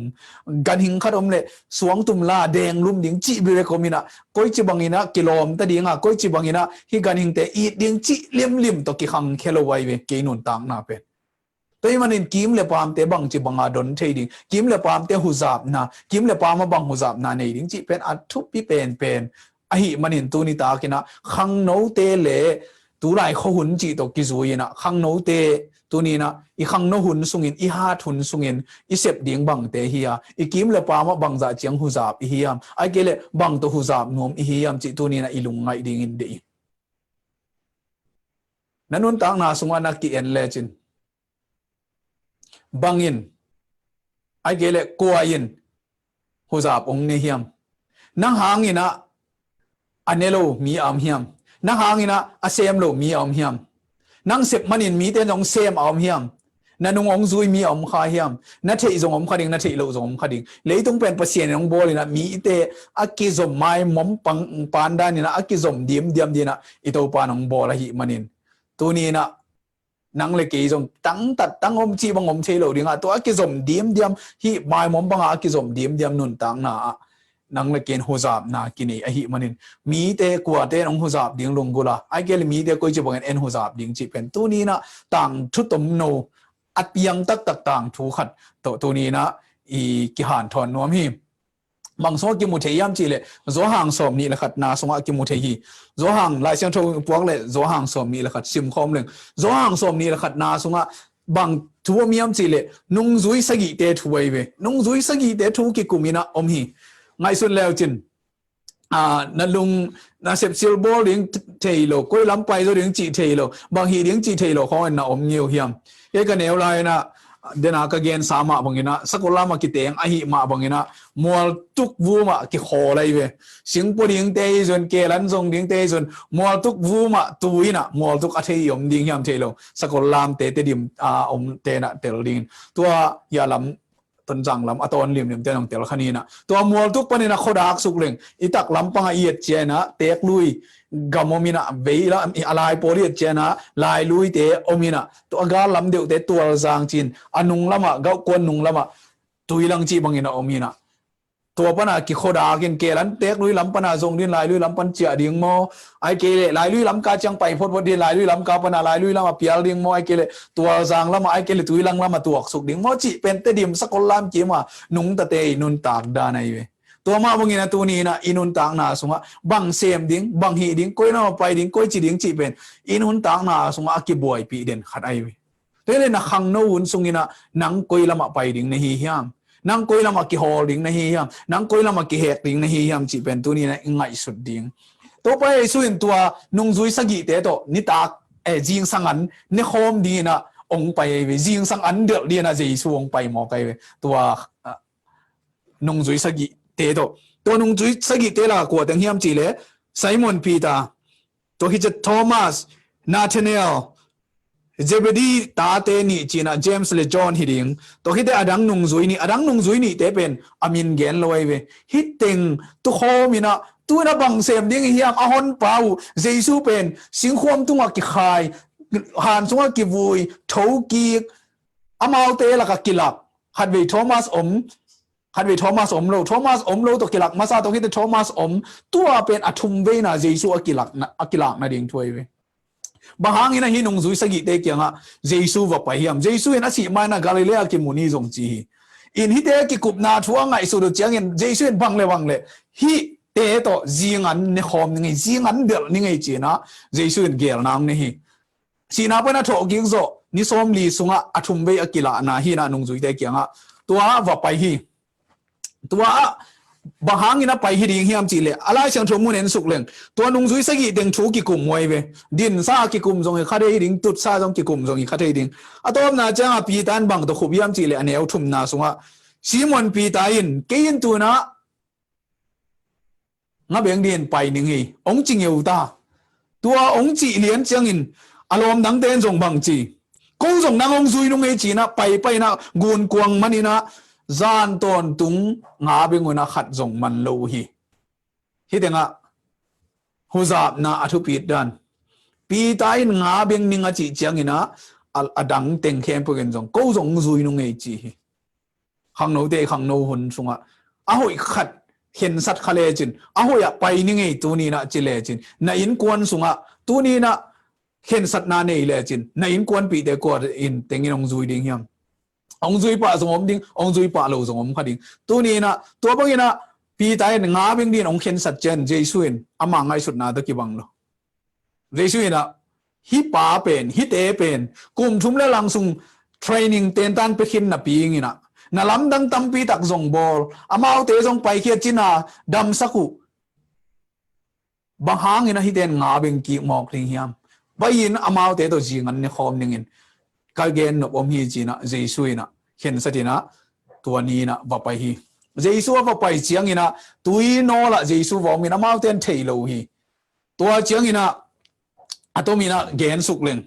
กันหิงขนมเลยสวงตุมลาแดงลุ่มดิ่งจีเบกมินะก้อยจีบังอินะกิโลมตะดิ่งอ่ะก้อยจีบังอินะฮิกันหิงเตอีดิ่งจีเลี่ยมตอกิขังเคโลไวเวเกนุนต่างนาเป็นตัวมันอินกิมเลยปามเตบังจีบังอาดอนเทดิ่งกิมเลยปามเตหุซาบนะกิมเลยปามมาบังหุซาบนะในดิ่งจีเป็นอัดทุบปีเป็นไอหิมันอินตัวนี้ตากินะขังโนเตเลตัวไรเขาหุ่นจีตกิจวยนะขังโนเตตัวนี้นะอีขังโนหุ่นสุงินอีฮาหุ่นสุงินอีเสพดิ่งบังเตฮียอีกิมเลปามาบังจ่าเจียงหุซาบอีฮียมไอเกเลบังตัวหุซาบนวมอีฮียมจีตัวนี้นะอีลุงไงดิ่งอินเดีนั่นนุ่นต่างนาสุงานักกีเอ็นเลจินบังอินไอเกเลกัวอินหุซาบองเนฮียมนั่งหางอินะอันเนโลมีอามฮียมนักหางินะอาเซมโลมีอมเฮียมนังเสพมันอินมีแต่นองเซมอมเฮียมนันนงองซุยมีอมคาเฮียมนัทเทอิจงอมคาดิงนัทเทอิโลจงอมคาดิงเลยต้องเป็นเปอร์เซ็นต์ของบอลนะมีแต่อักกิจมไม่มอมปังปานดานี่นะอักกิจมเดียมดีนะอิโตปานของบอลละหิมันอินตัวนี้นะนังเลยกิจมตั้งอมจีบังอมเทโลดิงอ่ะตัวอักกิจมเดียมหิไม่มอมปังอักกิจมเดียมนุนตังนะนังเลกินหุซาบนากินีไอหิมันินมีเตกัวเตนองหุซาบดิ่งลงกุลาไอเกลมีเตกุยจิบังเอ็นหุซาบดิ่งจีเป็นตัวนี้นะต่างชุดตมโนอัดยังตักต่างถูขัดตัวนี้นะอีกิหานทอนนวมหิบางสงกิมุเทียมจีเลยโซหังสมนี่แหละขัดนาสงกิมุเทียโซหังลายเชียงทงพวกเลยโซหังสมนี่แหละขัดซิมคอมเลยโซหังสมนี่แหละขัดนาสงบางทัวมียมจีเลยนุ่งซุยสกิเตถวยเวนุ่งซุยสกิเตถูกิกุมินะอมหิไงสุดแล้วจินนั่นลุงน่าเสพซิลโบลิงเทโลก้อยล้ำไปตัวลิงจีเทโลบางทีลิงจีเทโลเขาเห็นนะอมเงียวเฮียมเอกเนวไลนะเดนากเกนสามาบางทีนะสกุลามากิเตงอหิมาบางทีนะมัวตุกวูมากิขออะไรเว้สิงปดิงเตยจนเกลันทรงดิงเตยจนมัวตุกวูมาตุยนะมัวตุกอัฐยมดิงเฮียมเทโลสกุลามเตดิมอมเตนะเตลดิงตัวยาลำต้นจังลำอัตวันลิมเตนองเตลขณีนะตัวมัวทุกปนินะเขาดักสุกเร่งอิตักลำปังเอียดเจนะเตกลุยกามมินะเวลาอะไรโพลีเจนะลายลุยเตอมินะตัวกาลำเดียวเตตัวจางจินอนุงละมะเกาควนนุงละมะตุยลังจีบังอินะอมินะตัวปนากิโคดากินเกลันเตกลุยลำปนาทรงดินลายลุยลำปันเจียดิ่งโมไอเกเลลายลุยลำกาจังไปพดดินลายลุยลำกาปนาลายลุยลำมาเปียลดิ่งโมไอเกเลตัวจางละมาไอเกเลตุยลังละมาตัวสุกดิ่งโมจิเป็นเตดิมสกลลามจีมานุงตะเตยนุนตากดานายเวตัวมาบางนะตัวนี้นะอินุนตากนาสงะบังเซมดิ่งบังฮีดิ่งก้อยน้าไปดิ่งก้อยจีดิ่งจีเป็นอินุนตากนาสงะอากิบวยปีเด่นขัดไอเวตัวนี้นะขังโนวุนสงินะนังก้อยละมาไปดิ่งในฮียามนังก้อยละมากิฮอลดิ่งในฮียามนังก้อยละมากิเฮกดิ่งในฮียามจีเป็นตัวนี้นะง่ายสุดดิ่งตัวไปส่วนตัวนุ่งจุยสกิเตโตนิตากจิงสังอันนิคมดีนะองไปจิงสังอันเดือดเดียนะเจสูองไปหมอไปตัวนุ่งจุยสกิเตโตตัวนุ่งจุยสกิเตละกวดแต่เฮียมจีเลยไซมอนปีตาตัวฮิจโทมัสนาธาเนลเจเบดีตาเตนี่จีน่าเจมส์และจอห์นฮิดิงตัวฮิตอดังนุ่งจุยนี่เตเป็นอามินเกนลอยเวฮิตติงตัวโคมินะตัวนับบังเสมดิ้งเฮียมอาฮอนเปาเจสูเป็นสิงควมตัวกิขายหันสงกิวุยทูกีอามาเตละกกิลับฮัดเวทอมัส คันเวโทมัสอมโลตัวกิลักมาซาตัวที่โทมัสอมตัวเป็นอทุมเวนะเยซูอกิลักนะเดียงถวยเวบางครั้งนะฮินงซุยสกิเตกียงอะเยซูว่าไปเฮียมเยซูเห็นอาศิมานะกาลิเลกิมุนีจงจีอินฮิเตกิกุบนาทัวไงสุดเจียงเห็นเยซูเห็นบังเลยฮิเตโตจีงันเนี่ยคอมนี่จีงันเดือดนี่จีนะเยซูเห็นเกลนางนี่ฮิสีนาเป็นอะโถกิงโซนิสอมลีสุงะอทุมเวอกิลักนะฮินะนงซุยเตกียงอะตัวว่าไปฮิตัวบางครั้งนะไปฮิดิงเฮียมจีเลยอะไรเชิงชมมุนเห็นสุกเลงตัวนุ่งซุยสกิเด้งชูกิกุมมวยเวดินซากิกุมทรงข้าได้ฮิดิงตุดซาทรงกิกุมทรงข้าได้ฮิดิงอะตัวน่าจะปีตันบังตัวขุบยามจีเลยอันนี้เอาทุ่มนาสุงะซีมอนปีตายินเกยินตัวนะงับเบียงเดียนไปหนึ่งฮีองจิงเอวตาตัวองจีเลียนเจียงอินอารมณ์ดังเต้นทรงบังจีกงทรงนางองซุยนุ่งเอจีนะไปนะกูนกวงมันนี่นะจานตอนตุงงาเบงวนะขัดส่งมันโลฮีฮิตงะฮูซาบนาอธุปีดันปีตายงาเบงนิงอจิเจียงอินะอดังเต็งเข้มพวกกันส่งกูส่งซุยนุ่งเอจีขังโนเตขังโนหุนส่งอ่ะอาหอยขัดเห็นสัตว์ทะเลจินอาหอยไปนิงเอตัวนี้นะจิเลจินนาอินกวนส่งอ่ะตัวนี้นะเห็นสัตว์นาเนยเลจินนาอินกวนปีเตกวดอินเต็งอินองซุยดิ่งเฮียมองซุยป่าสงมดิ้งองซุยป่าโลสงมขัดดิ้งตัวนี้นะตัวพวกนี้นะปีตายงาเบงดิ้งองเห็นสัตว์เจนเจสุนอามังไงสุดนาตะกี้บังโลเจสุนนะฮิป่าเป็นฮิเตเป็นกุมชุมและลังซุงเทรนนิ่งเต้นตันไปขินนะปีงี้นะนาลำดังตั้มปีตักส่งบอลอามาเอาเตะส่งไปเขียจินาดำสักุบางครั้งงี้นะฮิเตนงาเบงกีหมอกทิ้งเฮียมไปยินอามาเอาเตะตัวจีงันเนี่ยคอมนิ่งกาเกนนบอมฮีจีนะเจสุยนะเห็นสัตย์นะตัวนี้นะว่าไปฮีเจสุว่าไปเจียงนะตุยโนละเจสุว่ามีน้ำมาเต้นเทโลฮีตัวเจียงนะอะตัวมีนะเกนสุกเลง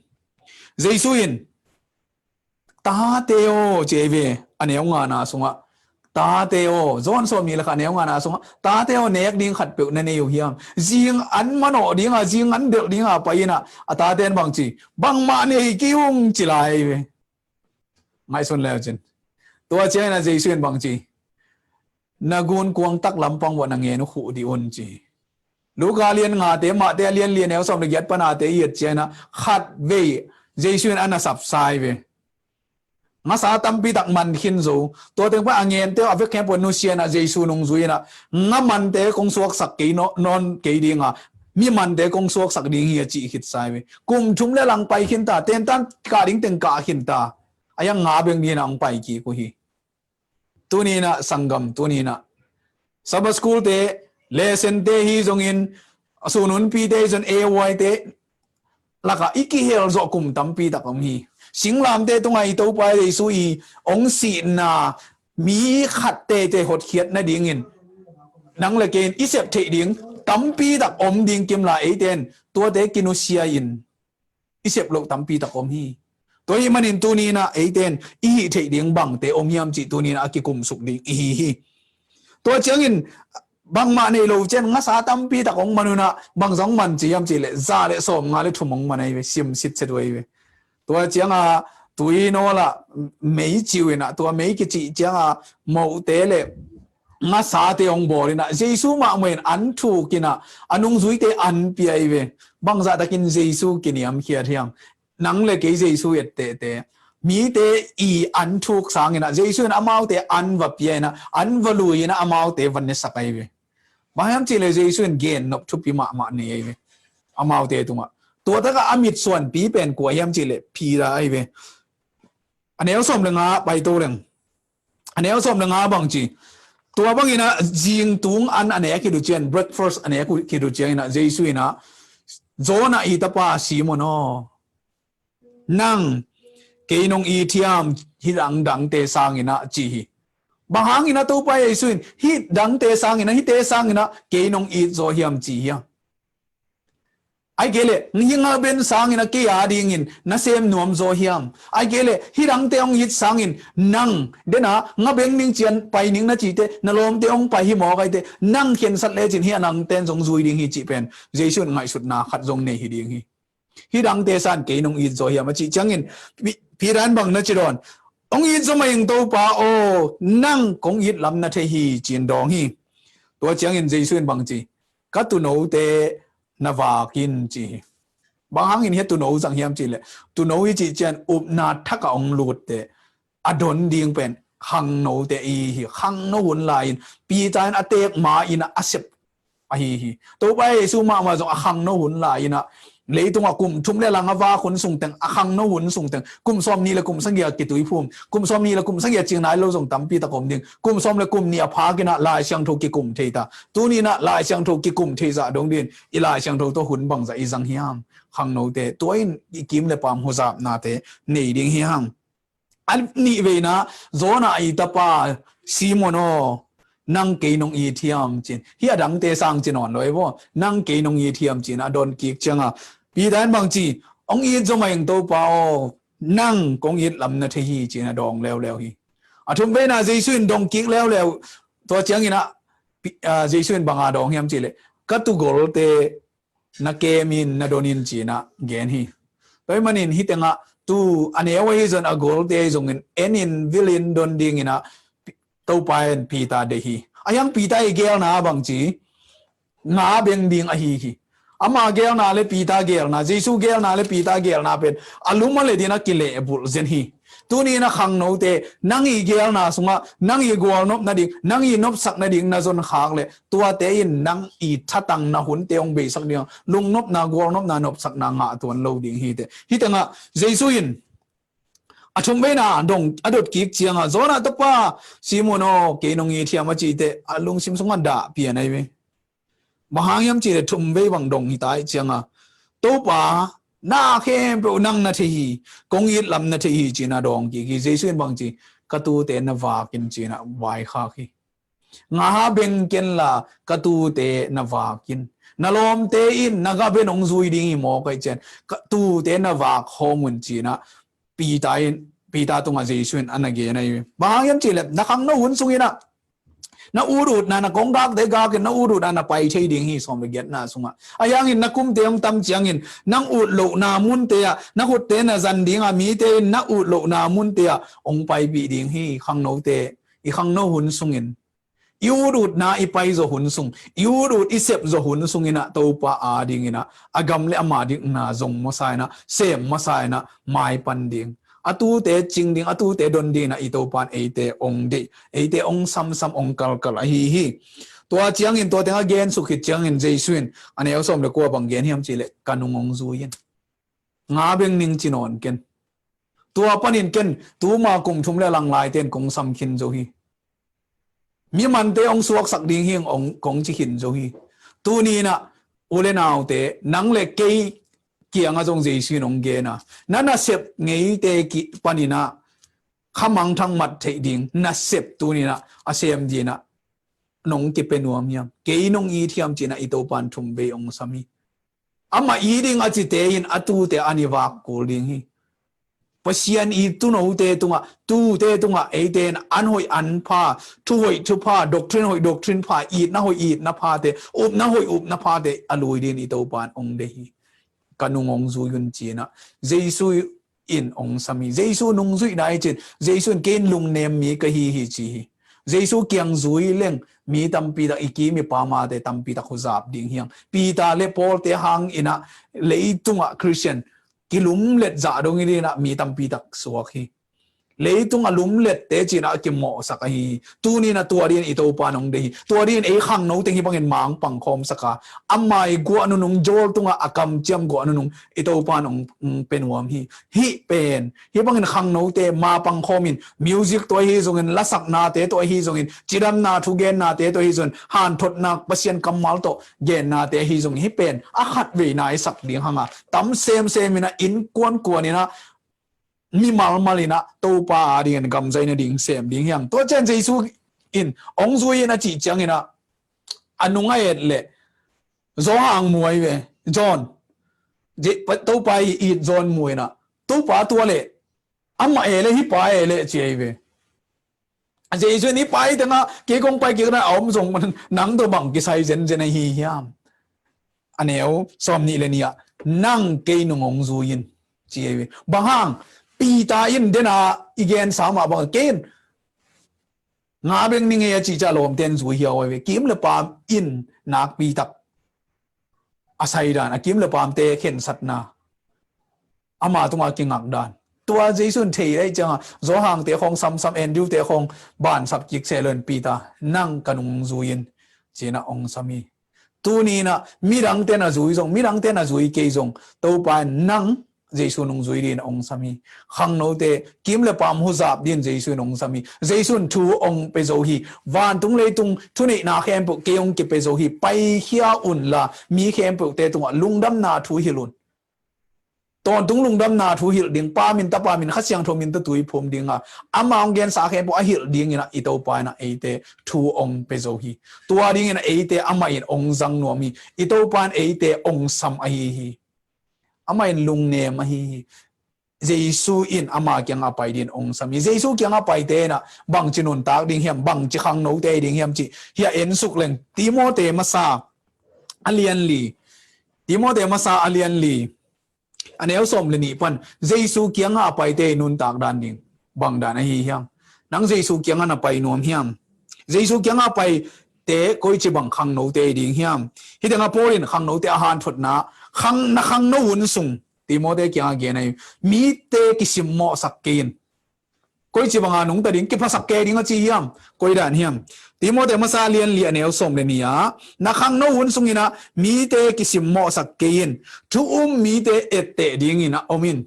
เจสุยนตาเตโอเจเวอันนี้องานาสงะตาเตโอจอนโซมีละคันนี้องานาสงะตาเตโอเนกดิ้งขัดเปลนั่นเองอยู่เฮียมจิงอันมันอดิ้งจิงอันเดือดดิ้งไปนะตาเตนบางจีบางมาเนี่ยกิ้วจิไลเวไม่สนแล้วจินตัวเจ้าน่ะเจสุนบางจีนักวนกวงตักลำปังวันเงินขู่ดิอนจีลูกอาเลียนงาเตมาเตเลียนเอลสมเด็จปนาเตยเจนะขัดเวเจสุนอันน่ะสับไซเวมาสาตัมปีตักมันขินโซตัวเต็งว่าเงินเตออเวกแคมปนุเซียนะเจสุนงซุยนะงามันเตคงสวกสักกีนอนกีดิงะมีมันเตคงสวกสักดิงเฮียจีขิดไซเวกุมชุมเลลังไปขินตาเต้นตันกาดิงเต็งกาขินตาอายังงาเบงนี่นะองไปกีกุฮีตัวนี้นะสังกัมตัวนี้นะสับสกูลเตเลเซนเตฮีจงอินสุนุนปีเตจนเอวไวเตลักะอิกิเฮลจกุมตัมปีตักอมฮีสิงลามเตตรงไอตัวไปเลยสุยองสีนามีขัดเตหดเขียดนะดิ่งอินนังละเกนอิเซปเทดิ่งตัมปีตักอมดิ่งกิมลาเอเตนตัวเตกินุเซียอินอิเซปโลตัมปีตักอมฮีตัวนี้มันอินตัวนี้นะเอเดนอีเทเดียงบังเตอมยามจิตัวนี้นะอากิกุมสุกดิอีตัวเจียงอินบางมาในโลเจนงาสาตัมปีตะของมนุนะบางสองมันจียามจิเลซาเลสอมงาเลทุ่มงมันไอเวซิมสิทธิ์ด้วยเวตัวเจียงตัวอีโนละไม่จิวนะตัวไม่กิจิเจียงโมเตเลงาสาเตองบอลินะเจซูมาเหมือนอันถูกินะอันุงซุยเตอันปีไอเวบางจะตะกินเจซูกินยามเขียเทียงนังเลกเจสุเอเตมีเตอีอันทุกสังนะเจสุนอามาวเตอันวะเปียนะอันวะลุยนะอามาวเตวันเนสไปเวบางอย่างที่เลเจสุนเกนนบทุบปีมาเนี่ยเวอามาวเตตุมาตัวตะก็อามิดส่วนปีเป็นกัวยามจิเลพีระไอเวอันนี้เอาสมเรื่องไปตัวเรื่องอันนี้เอาสมเรื่องบางจีตัวบางทีนะจิงตุงอันนี้คิดดูเจน breakfast อันนี้คิดดูเจนนะเจสุนะโจนะอีตาปาซีโมโนนั่งเกนงอีเทียมฮิดังดังเตสังอินะจีบางครั้งอินะตัวไปไอซุนฮิดังเตสังอินะฮิเตสังอินะเกนงอีโซเฮียมจีฮะไอเกเลนี่งาเบนสังอินะเกียดิงินนั่นเซมนวมโซเฮียมไอเกเลฮิดังเตองฮิตสังอินนั่งเดนะงาเบงนิงเจียนไปนิงนะจีเตนลมเตองไปฮิหมอไกเตนั่งเขียนสัตเลจินเฮียนังเตนจงซุยดิงฮิจีเป็นเจสุนไงสุดนาขัดจงเนฮิดิงฮิฮิดังเตสันเกนงอีโซเฮียมจีจังอินพีรันบังนะจิรอน ông ít cho mày đâu pa ô năng cũng ít lắm na thế hi chiến đong hi tôi chẳng in dây xuyên bằng gì các tu nấu tê na va kin chi bằng hàng in hết tu nấu rằng hiểm chi lệ tu nấu hi chi chen na thắc ông lụt tê adon điên pen hang nấu tê hi hang nấu hun lại pi chan atek ma in asep hi tôi bay su mà giống hang nấu hun lại na lấy tung cùng chúng lên làng va khốn sùng teng hang nấu hun sùng teng cùng xóm ni là cùng sang gia kỹ tuổi phum cùng xóm ni là cùng sang gia chiang nai lâu dùng tắm pi ta cùng điên cùng xóm là cùng nia phá cái nạ lại sang thâu kỹ cùng thế ta tu ni nạ lại sang thâu kỹ cùng thế giả đông điên i lại sang thâu to hun bằng giả i giang hiam hang nấu tê tôi kim le pam hồ zap na tê nei điên hiam anh ni về na gió na i ta pa simono năng kỹ nông y thiam chín hiện đẳng tê sang chín on rồi vô năng kỹ nông y thiam chín adon kiệt chăng à bị đánh bằng chi ông y cho mày tô bao năng công y làm na thế hi chín adong leo leo hi à thùng bên na dây xuyên dong kiệt leo leo tôi chẳng ina dây xuyên bằng adong hiam chi lệ cắt tu gol tê na kemin na donin chín na gen hi tôi manin hi tenga tu anh em ấy dân a gol tê dùng enin villain don ding ina tàu bay pita dehi ayang pita igel na bang chi nga beng ding a hi ama gel na le pita gel na jesu gel na le pita gel na pen aluma le dina kile bul zen hi tuni na khang no te nangi gel na sunga nangi gol nop na ding nangi nop sak na ding na zon khang le tua te in nang i thatang na hun te ong be sak ding lung nop na gol nop na nop sak na nga tuan lo ding hi te hi te nga jesu in achung be na dong adot kik chiang a zona to pa simono ke nong yi thiam a chi te alung sim sunga da pi nai be mahangyam chi le thum be bang dong hi tai chiang a to pa na khem pro nang na thi kong yit lam na thi chi na dong ki jesuin bang chi ka tu te na wa kin chi na wai kha khi nga ha ben ken la ka tu te na wa kin na lom te in na ga ben ong zui ding mo kai chen ka tu te na wa khomun chi na pi ta tung a jesuin anage nai bahayam chile na khang no hun sungina na urut na kong dak de ga ke na urut na pai thei ding hi som get na sunga ayang in na kum te ong tam chiang in nang ut lo na mun te ya na hut te na zan ding a mi te na ut lo na mun te ya ong pai bi ding hi khang no te i khang no hun sungin urut na i pai zo hun sung urut i sep zo hun sungina to pa a ding ina agam le ama ding na zong mo sai na sem mo sai na mai pan ding atu te ching ding atu te don ding na ito pan ate ong de ate ong sam ong kal kal hi to chiang in to te again su khit chiang in jesuin ane osom le ko bang gen hiam chile kanung ong zu yin nga beng ning chinon ken to panin ken tu ma kum thum le lang lai ten kong sam khin zo hi mi man te ong suak sak ding hiang ong kong chi hin zo hi tu ni na ule naw te nang le ke kiang a jong jesu nong ge na nana sep ngei te ki panina khamang thang mat thei ding na sep tu ni na asem di na nong ki penuam yam ke nong i thiam china i to pan thum be ong sami ama i ding a chi te in atu te ani wa ko ding hi pasian i tu no te tunga tu te tunga e ten an hoi an pha thu hoi thu pha doctrine hoi doctrine pha i na hoi i na pha te up na hoi up na pha te aloi din i to pan ong de hi kanung ong zu yun china jesu in ong sami jesu nung zui dai chin jesu ken lung nem mi ka hi chi jesu kyang zui leng mi tam pi da iki mi pa ma te tam pi da khuzap ding hiang pi ta le pol te hang ina leitunga christian kilum let za dong ni na mi tam pi dak suak hi leitung alum let te china ki mo sakai tu ni na tuarin ito pa nong de tuarin e khang no teng hi bangin mang pang khom saka amai go anu nong jol tunga akam chiam go anu nong ito pa nong penwam hi pen hi bangin khang no te ma pang khomin music to hi zongin lasak na te to hi zongin chiram na thu gen na te to hi zon han thot na pasien kamal to gen na te hi zong hi pen a khat ve na i sak ding hanga tam sem ina in kwan ina mi malina to pa ding gam zai na ding sem ding yang to chen jesu in ong zui na chi chang ina anunga et le zo hang muai ve john je to pa i john muai na to pa to le amma ele hi pa ele che ve jesu ni pai ta na ke kong pai ke na om zong man nang to bang ki sai zen zen hi hiam aneo som ni le nia nang ke nong ong zuin che ve bahang ปีตาอินเดนาอีเกนสามบังเกนงาเบงนิงเอจิจาลมเตนซูเฮียวเวกิมเลปามอินนักปีตักอาศัยดานกิมเลปามเตเข็นสัตนาอามาตุงอากิงักดานตัวเจสุนเทได้จังโซหังเตคงซัมเอ็นดิวเตคงบานสับกิกเซเลนปีตานั่งกันุงซูยินเจนะองสามีตัวนี้นะมีรังเตนะซูยซงมีรังเตนะซูยเกยซงตัวปานนั่งเจสุนงซูยดินองสามีขังโนเตกิมเลปามฮุซับดินเจสุนองสามีเจสุนทูองเปโซฮีวานตุงเลตุงทุนินาเข้มปุเกยองกิเปโซฮีไปเฮียอุนละมีเข้มปุเตตุงลุงดำนาทูฮิลุนตอนตุงลุงดำนาทูฮิลดิ่งปามินตาปามินขัดเสียงทมินตะตุยพรมดิ่งอ่ะอามาองเกนสาเข้มปุอฮิลดิ่งอินะอิโตปานะเอเตทูองเปโซฮีตัวดิ่งอินะเอเตอามาอินองซังนัวมีอิโตปานเอเตองซัมอฮีฮีอามาอินลุงเนมอฮีเจซูอินอามาเกียงอาไปดินองสามีเจซูเกียงอาไปเตนะบังจินุนตากดิ่งเฮียมบังจิขังโนเตดิ่งเฮียมจิเฮียเอ็นสุกเลงติโมเตมาซาอเลียนลีติโมเตมาซาอเลียนลีอันนี้เอาสมเลยนี่ปันเจซูเกียงอาไปเตนุนตากดานดิ่งบังดานอฮีเฮียมนังเจซูเกียงอาไปนวมเฮียมเจซูเกียงอาไปเตก็จะบังขังโนเตดิ่งเฮียมที่เดงอาโพลินขังโนเตอาหารทดนะขังนักขังโนวุนสุงติโมเตเกียงอาเกนไอมีเตกิสิมโมสักเกนก็จะบังอานุงแต่ดิ่งกิพสักเกดิ่งอาจีเฮียมก็ได้เฮียมติโมเตมาซาเลียนเลียนเอลสมเลนียนักขังโนวุนสุงอินะมีเตกิสิมโมสักเกนทุมีเตเอเตดิ่งอินะอมิน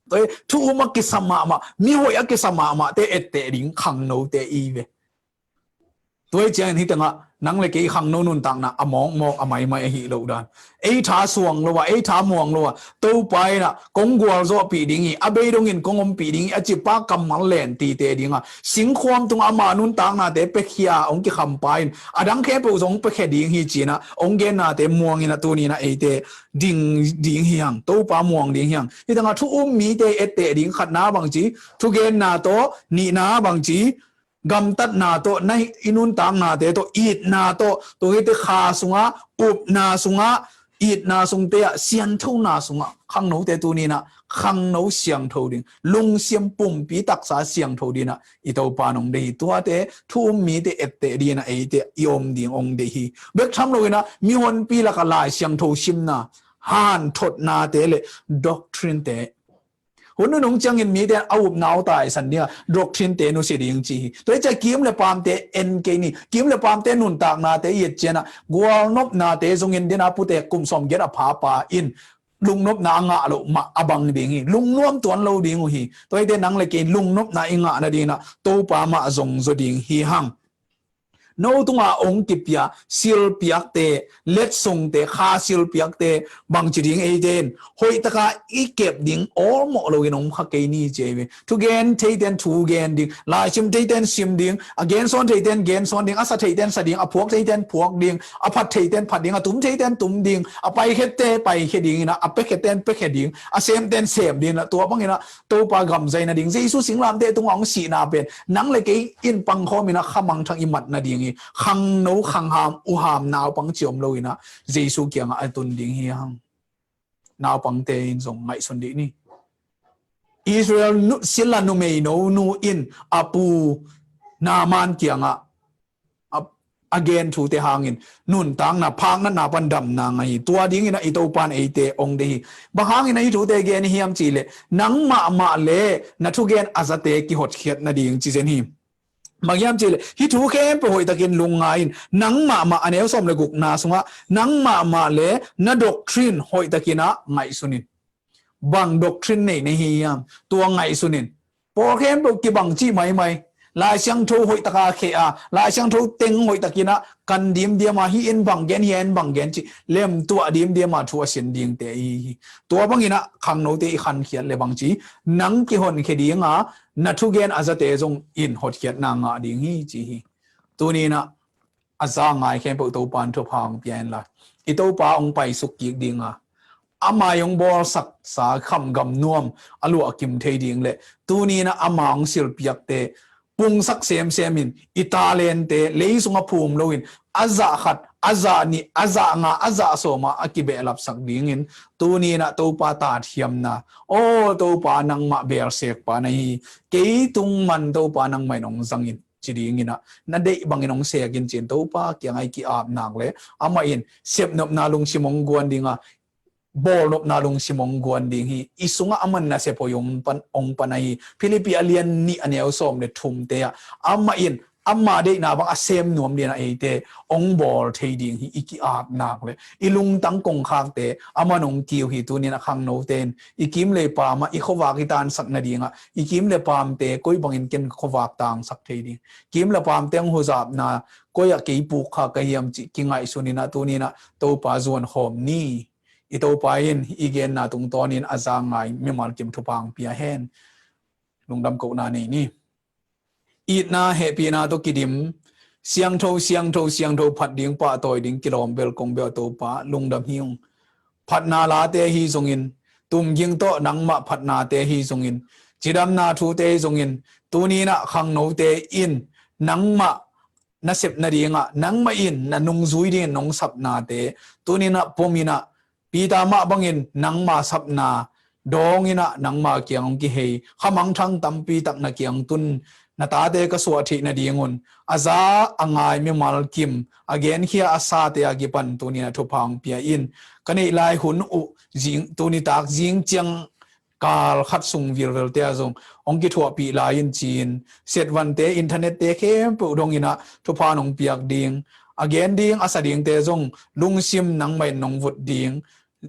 ตัวทุมักกิสมามามีหัวกิสมามาเตเอเตดิ่งขังโนเตอีเวตัวเจ้านี่ตั้งอ่ะนังเลยกี่ขังโน่นต่างนะอมองมองอไม่ไม่หิโลดานไอ้ท้าสวงเลยว่าไอ้ท้ามองเลยว่าตัวไปนะกงกัวโซปีดิ่งอีอาเบยดงอินกงอมปีดิ่งอาจิปากำมันแหลนตีเตดิ่งอ่ะสิงความตรงอามานุนต่างนะเตเปขี้ยองกิคำไปอดังแค่ปูสงเปแค่ดิ่งฮีจีนะองเกน่ะเตมวงอินะตัวนี้นะไอ้เตดิ่งเฮียงตัวปามวงดิ่งเฮียงที่ตั้งอ่ะทุกมีเตเอเตดิ่งขัดน้าบางจีทุกเกนน่ะโตนี่น้าบางจีกำตัดนาโตในอินุนตางนาเตโตอีดนาโตตัวที่ขาสุงะอุบนาสุงะอีดนาสุงเตะเสียนทูนาสุงะขังโนเตตัวนี้นะขังโนเสียงทูดิงลุงเสียมปุ่มปีตักษาเสียงทูดินะอิโตปานงเดหิตัวเตทุ่มมีเตเอเตดีนะเอเตยอมดิงองเดหิเบกทำเลยนะมีคนปีละกลายเสียงทูชิมนาฮานทดนาเตเลด็อกทรินเตหุ่นนุ่งจังเงินมีแต่เอาหนาวตายสันเนี่ยดอกทินเตนุสิริงจีตัวจะกิมเลปามเตเอ็นเกนี่กิมเลปามเตนุนตากนาเตเย็ดเจนะกัวนบนาเตทรงเงินเดนาพุเตกุมสมเย็ดอภาปาอินลุงนบนางะโลมาอบังดิงฮีลุงน่วมตัวเราดิงฮีตัวเตนังเลกินลุงนบนาอิงะนาดีนะตัวปามาจงจดิงฮีหังโนตุงาองกิปยาซิลเปียกเตเลดส่งเตคาซิลเปียกเตบังจิดิงเอเดนหอยตะกาอีเก็บดิงออมโลกินองฮักเกนี่เจเวทุเกนเทเดนทูเกนดิงลายชิมเทเดนชิมดิงอเกนซอนเทเดนเกนซอนดิงอาศัยเทเดนสดิงอพวกเทเดนพวกดิงอพัดเทเดนพัดดิงอตุ้มเทเดนตุ้มดิงอไปเขเตไปเขดิงนะอไปเขเตนไปเขดิงอเซมเดนเซมดิงนะตัวบังนะตัวปากำใจนะดิงเจสุสิงลามเตตุงองสีนาเป็นนังเลยกีอินปังโคมินะขมังทางอิมัดนะดิงขังโนขังหามอุหามนาวปังเจียมเลยนะเจสุเกียงอัตุนดิ่งเฮียงนาวปังเตอินส่งไม่สนดีนี่อิสราเอลนุสิลานุเมโนนูอินอาปูนามันเกียงagain ทูเตหางินนุนตังนะพังนั้นนาปันดำนางไงตัวดิ่งนะอิโตปันเอเตองเดหิบางหางินนะอิทูเตเกนเฮียมจีเลนังมาเลนะทุเกนอาซาเตกิหดเขียดนะดิ่งจีเซนหิมบางยามจีเลฮิทูเข้มไปหอยตะกินลุงไงนังมาอันนี้สมเลยกุกนาสุงะนังมาเลนะด็อกทรินหอยตะกินะไงสุนินบางด็อกทรินในเฮียมตัวไงสุนินพอเข้มไปกี่บางจีไม่ลายเสียงทูหอยตะกาเขียลายเสียงทูเต็งหอยตะกินะกันดิมเดียมาฮีอินบางเกนเฮียนบางเกนจีเล่มตัวดิมเดียมาทัวเสียนดิงเตอีตัวบางอินะขังโนเตอีขันเขียนเลยบางจีนังกิหอนเขดีงะนัทุเกนอาจจะเตจงอินหดเขียนนางะดิงฮีจีตัวนี้นะอาจารย์ไงแค่ปตัวปานทุพังเปลี่ยนละอีตัวปาองไปสุกิดิงะอามายองบอสักษาคำกำนวมอลัวกิมเทดิงเลยตัวนี้นะอามางศิลปิยกเต ปุงสักเสียมินอิตาเลนเตเลยสุงภูมิโลวินอาซาขัดอาซานี่อาซางาอาซาโซมาอากิเบลับสักดิ่งินตูนี้นะตูปาตาเทียมนะโอ้ตูปานังมาเบียร์เสกปาในเกยตุงมันตูปานังไม่นองสังอินจีดีงินะนั่นเดบังอินองเสกินจินตูปาเกียงไอกีอาบนักเลยอามาอินเสพนบนาลุงชิมงกวนดิงะบอลนบนาลุงชิมงกวนดิงฮีอิสุงะอามันนะเสพยงปันองปันไอฟิลิปปิอาเลียนนี่อันเอลสอมเดทุมเตะอามาอินอามาเดนาบังอาเซมนวมเดียนไอเตองบอลเทดิงฮีอีกีอาบนักเลยอีลุงตั้งกงคางเตอามานงกิวฮีตัวนี้นะขังโนเตนอีกิมเลยปามาอีขวากิตานสักนาดีงะอีกิมเลยปามเตก้อยบังอินเกนขวาตังสักเทดิงกิมเลยปามเตงหัวจับนาก้อยกีปุกขากยามจิกิงไอสุนีนะตัวนี้นะตัวปาจวนหอมนี่อีตัวปาอินอีเกนนาตรงตอนนี้อาจางไงไม่มากิมทุพังเปียเฮนลุงดำกูนานี่อีน่าเฮปีนาตัวกิดิมเสียงโทพัดดิ่งป่าต่อยดิ่งกิโลเบลกงเบลตัวป่าลุงดำหิงพัดนาลาเตฮีทรงอินตุมยิงโตนังมาพัดนาเตฮีทรงอินจิดำนาทูเตทรงอินตัวนี้นะขังโนเตอินนังมานาเสพนาดีงะนังมาอินนันุงซุยดิ่งนงสับนาเตตัวนี้นะพอมีนะปีตามาบังอินนังมาสับนาดองอินะนังมาเกียงกิเฮขมังทั้งตัมปีตักนักเกียงตุนนาตาเตก็สวดที่นาดีงุนอาซาอ่างไงไม่มาลกิมอเกนเขียอาซาเตอากิปันตัวนี้นะทุพังเปียอินกันในลายหุ่นอุจิงตัวนี้ตากจิงเจียงกาลขัดสุงวิลเตอจงองกิทัวปีลายินจีนเสร็จวันเตอินเทอร์เน็ตเตเข้มปุดงอินะทุพานองเปียกดิงอเกนดิงอาซาดิงเตจงลุงซิมนังไม่นองวุดดิง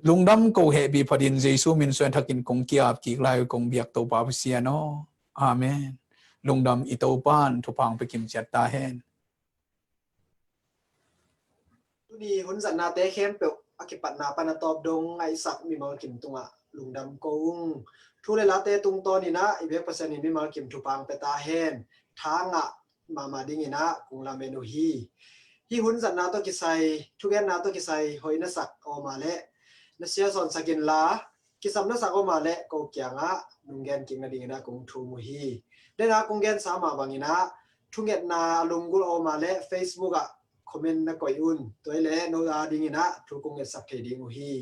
ลุงดำกูเฮบีพดินเจซูมินส่วนทักินกงเกียบกีกลายกงเบียกตัวปาพิเซียโนอาเมนลุงดำอิโตปานทุพังไปกิมจัดตาเฮนตุนีหุนสันนาเตเข้มเปียวอากิปัตนาปนาตอบดงไอสักมีมากิมตุงะลุงดำกงทุเลลาเตตุงตอนี่นะอีเบกเปอร์เซ็นต์มีมากิมทุพังไปตาเฮนทางะมาดิงินะกุงลาเมนูฮีหุนสันนาโตกิไซทุเกนนาโตกิไซหอยนสักออกมาและนเสียสอนสกินลากิสัมนสักออกมาและโกเกียงะลุงแกนกิงนาดิงินะกุงทูมุฮีได้นะกุงเกนสามาบางินะทุเกนนาลุงกุลออกมาและ Facebook อะคอมเมนต์นะก่อยอุ่นตัวเล่โนอาดิงินะทุกุงเกนสักเคดิงูฮี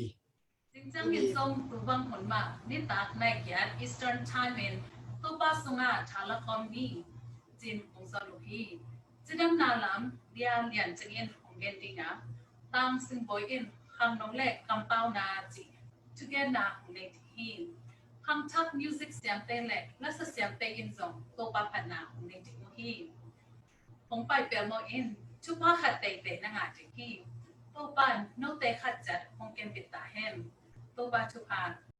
จริงจังยินทรงตัวบังผลมานิตากในเกียรติ Eastern Time in ตัวป้าสงาชาละคอมนีจินองสลุฮีจิดำนาลำเดียนเลียนจังอินของเกนติงะตังซึ่งบอยอินคำน้องเล็กคำเป้านาจีทุกเกนนาของในที่คำทักมิวสิกเสียงเต้นเล็กและเสียงเต้นอินซงตัวป้าพันนาของในที่ที่ผมไปเปลี่ยนโมอินทุกว่าขัดเตะๆนะงาจีที่ตัวป้าโนเตขัดจัดของเกนปิดตาเฮมตัวป้าทุกพาน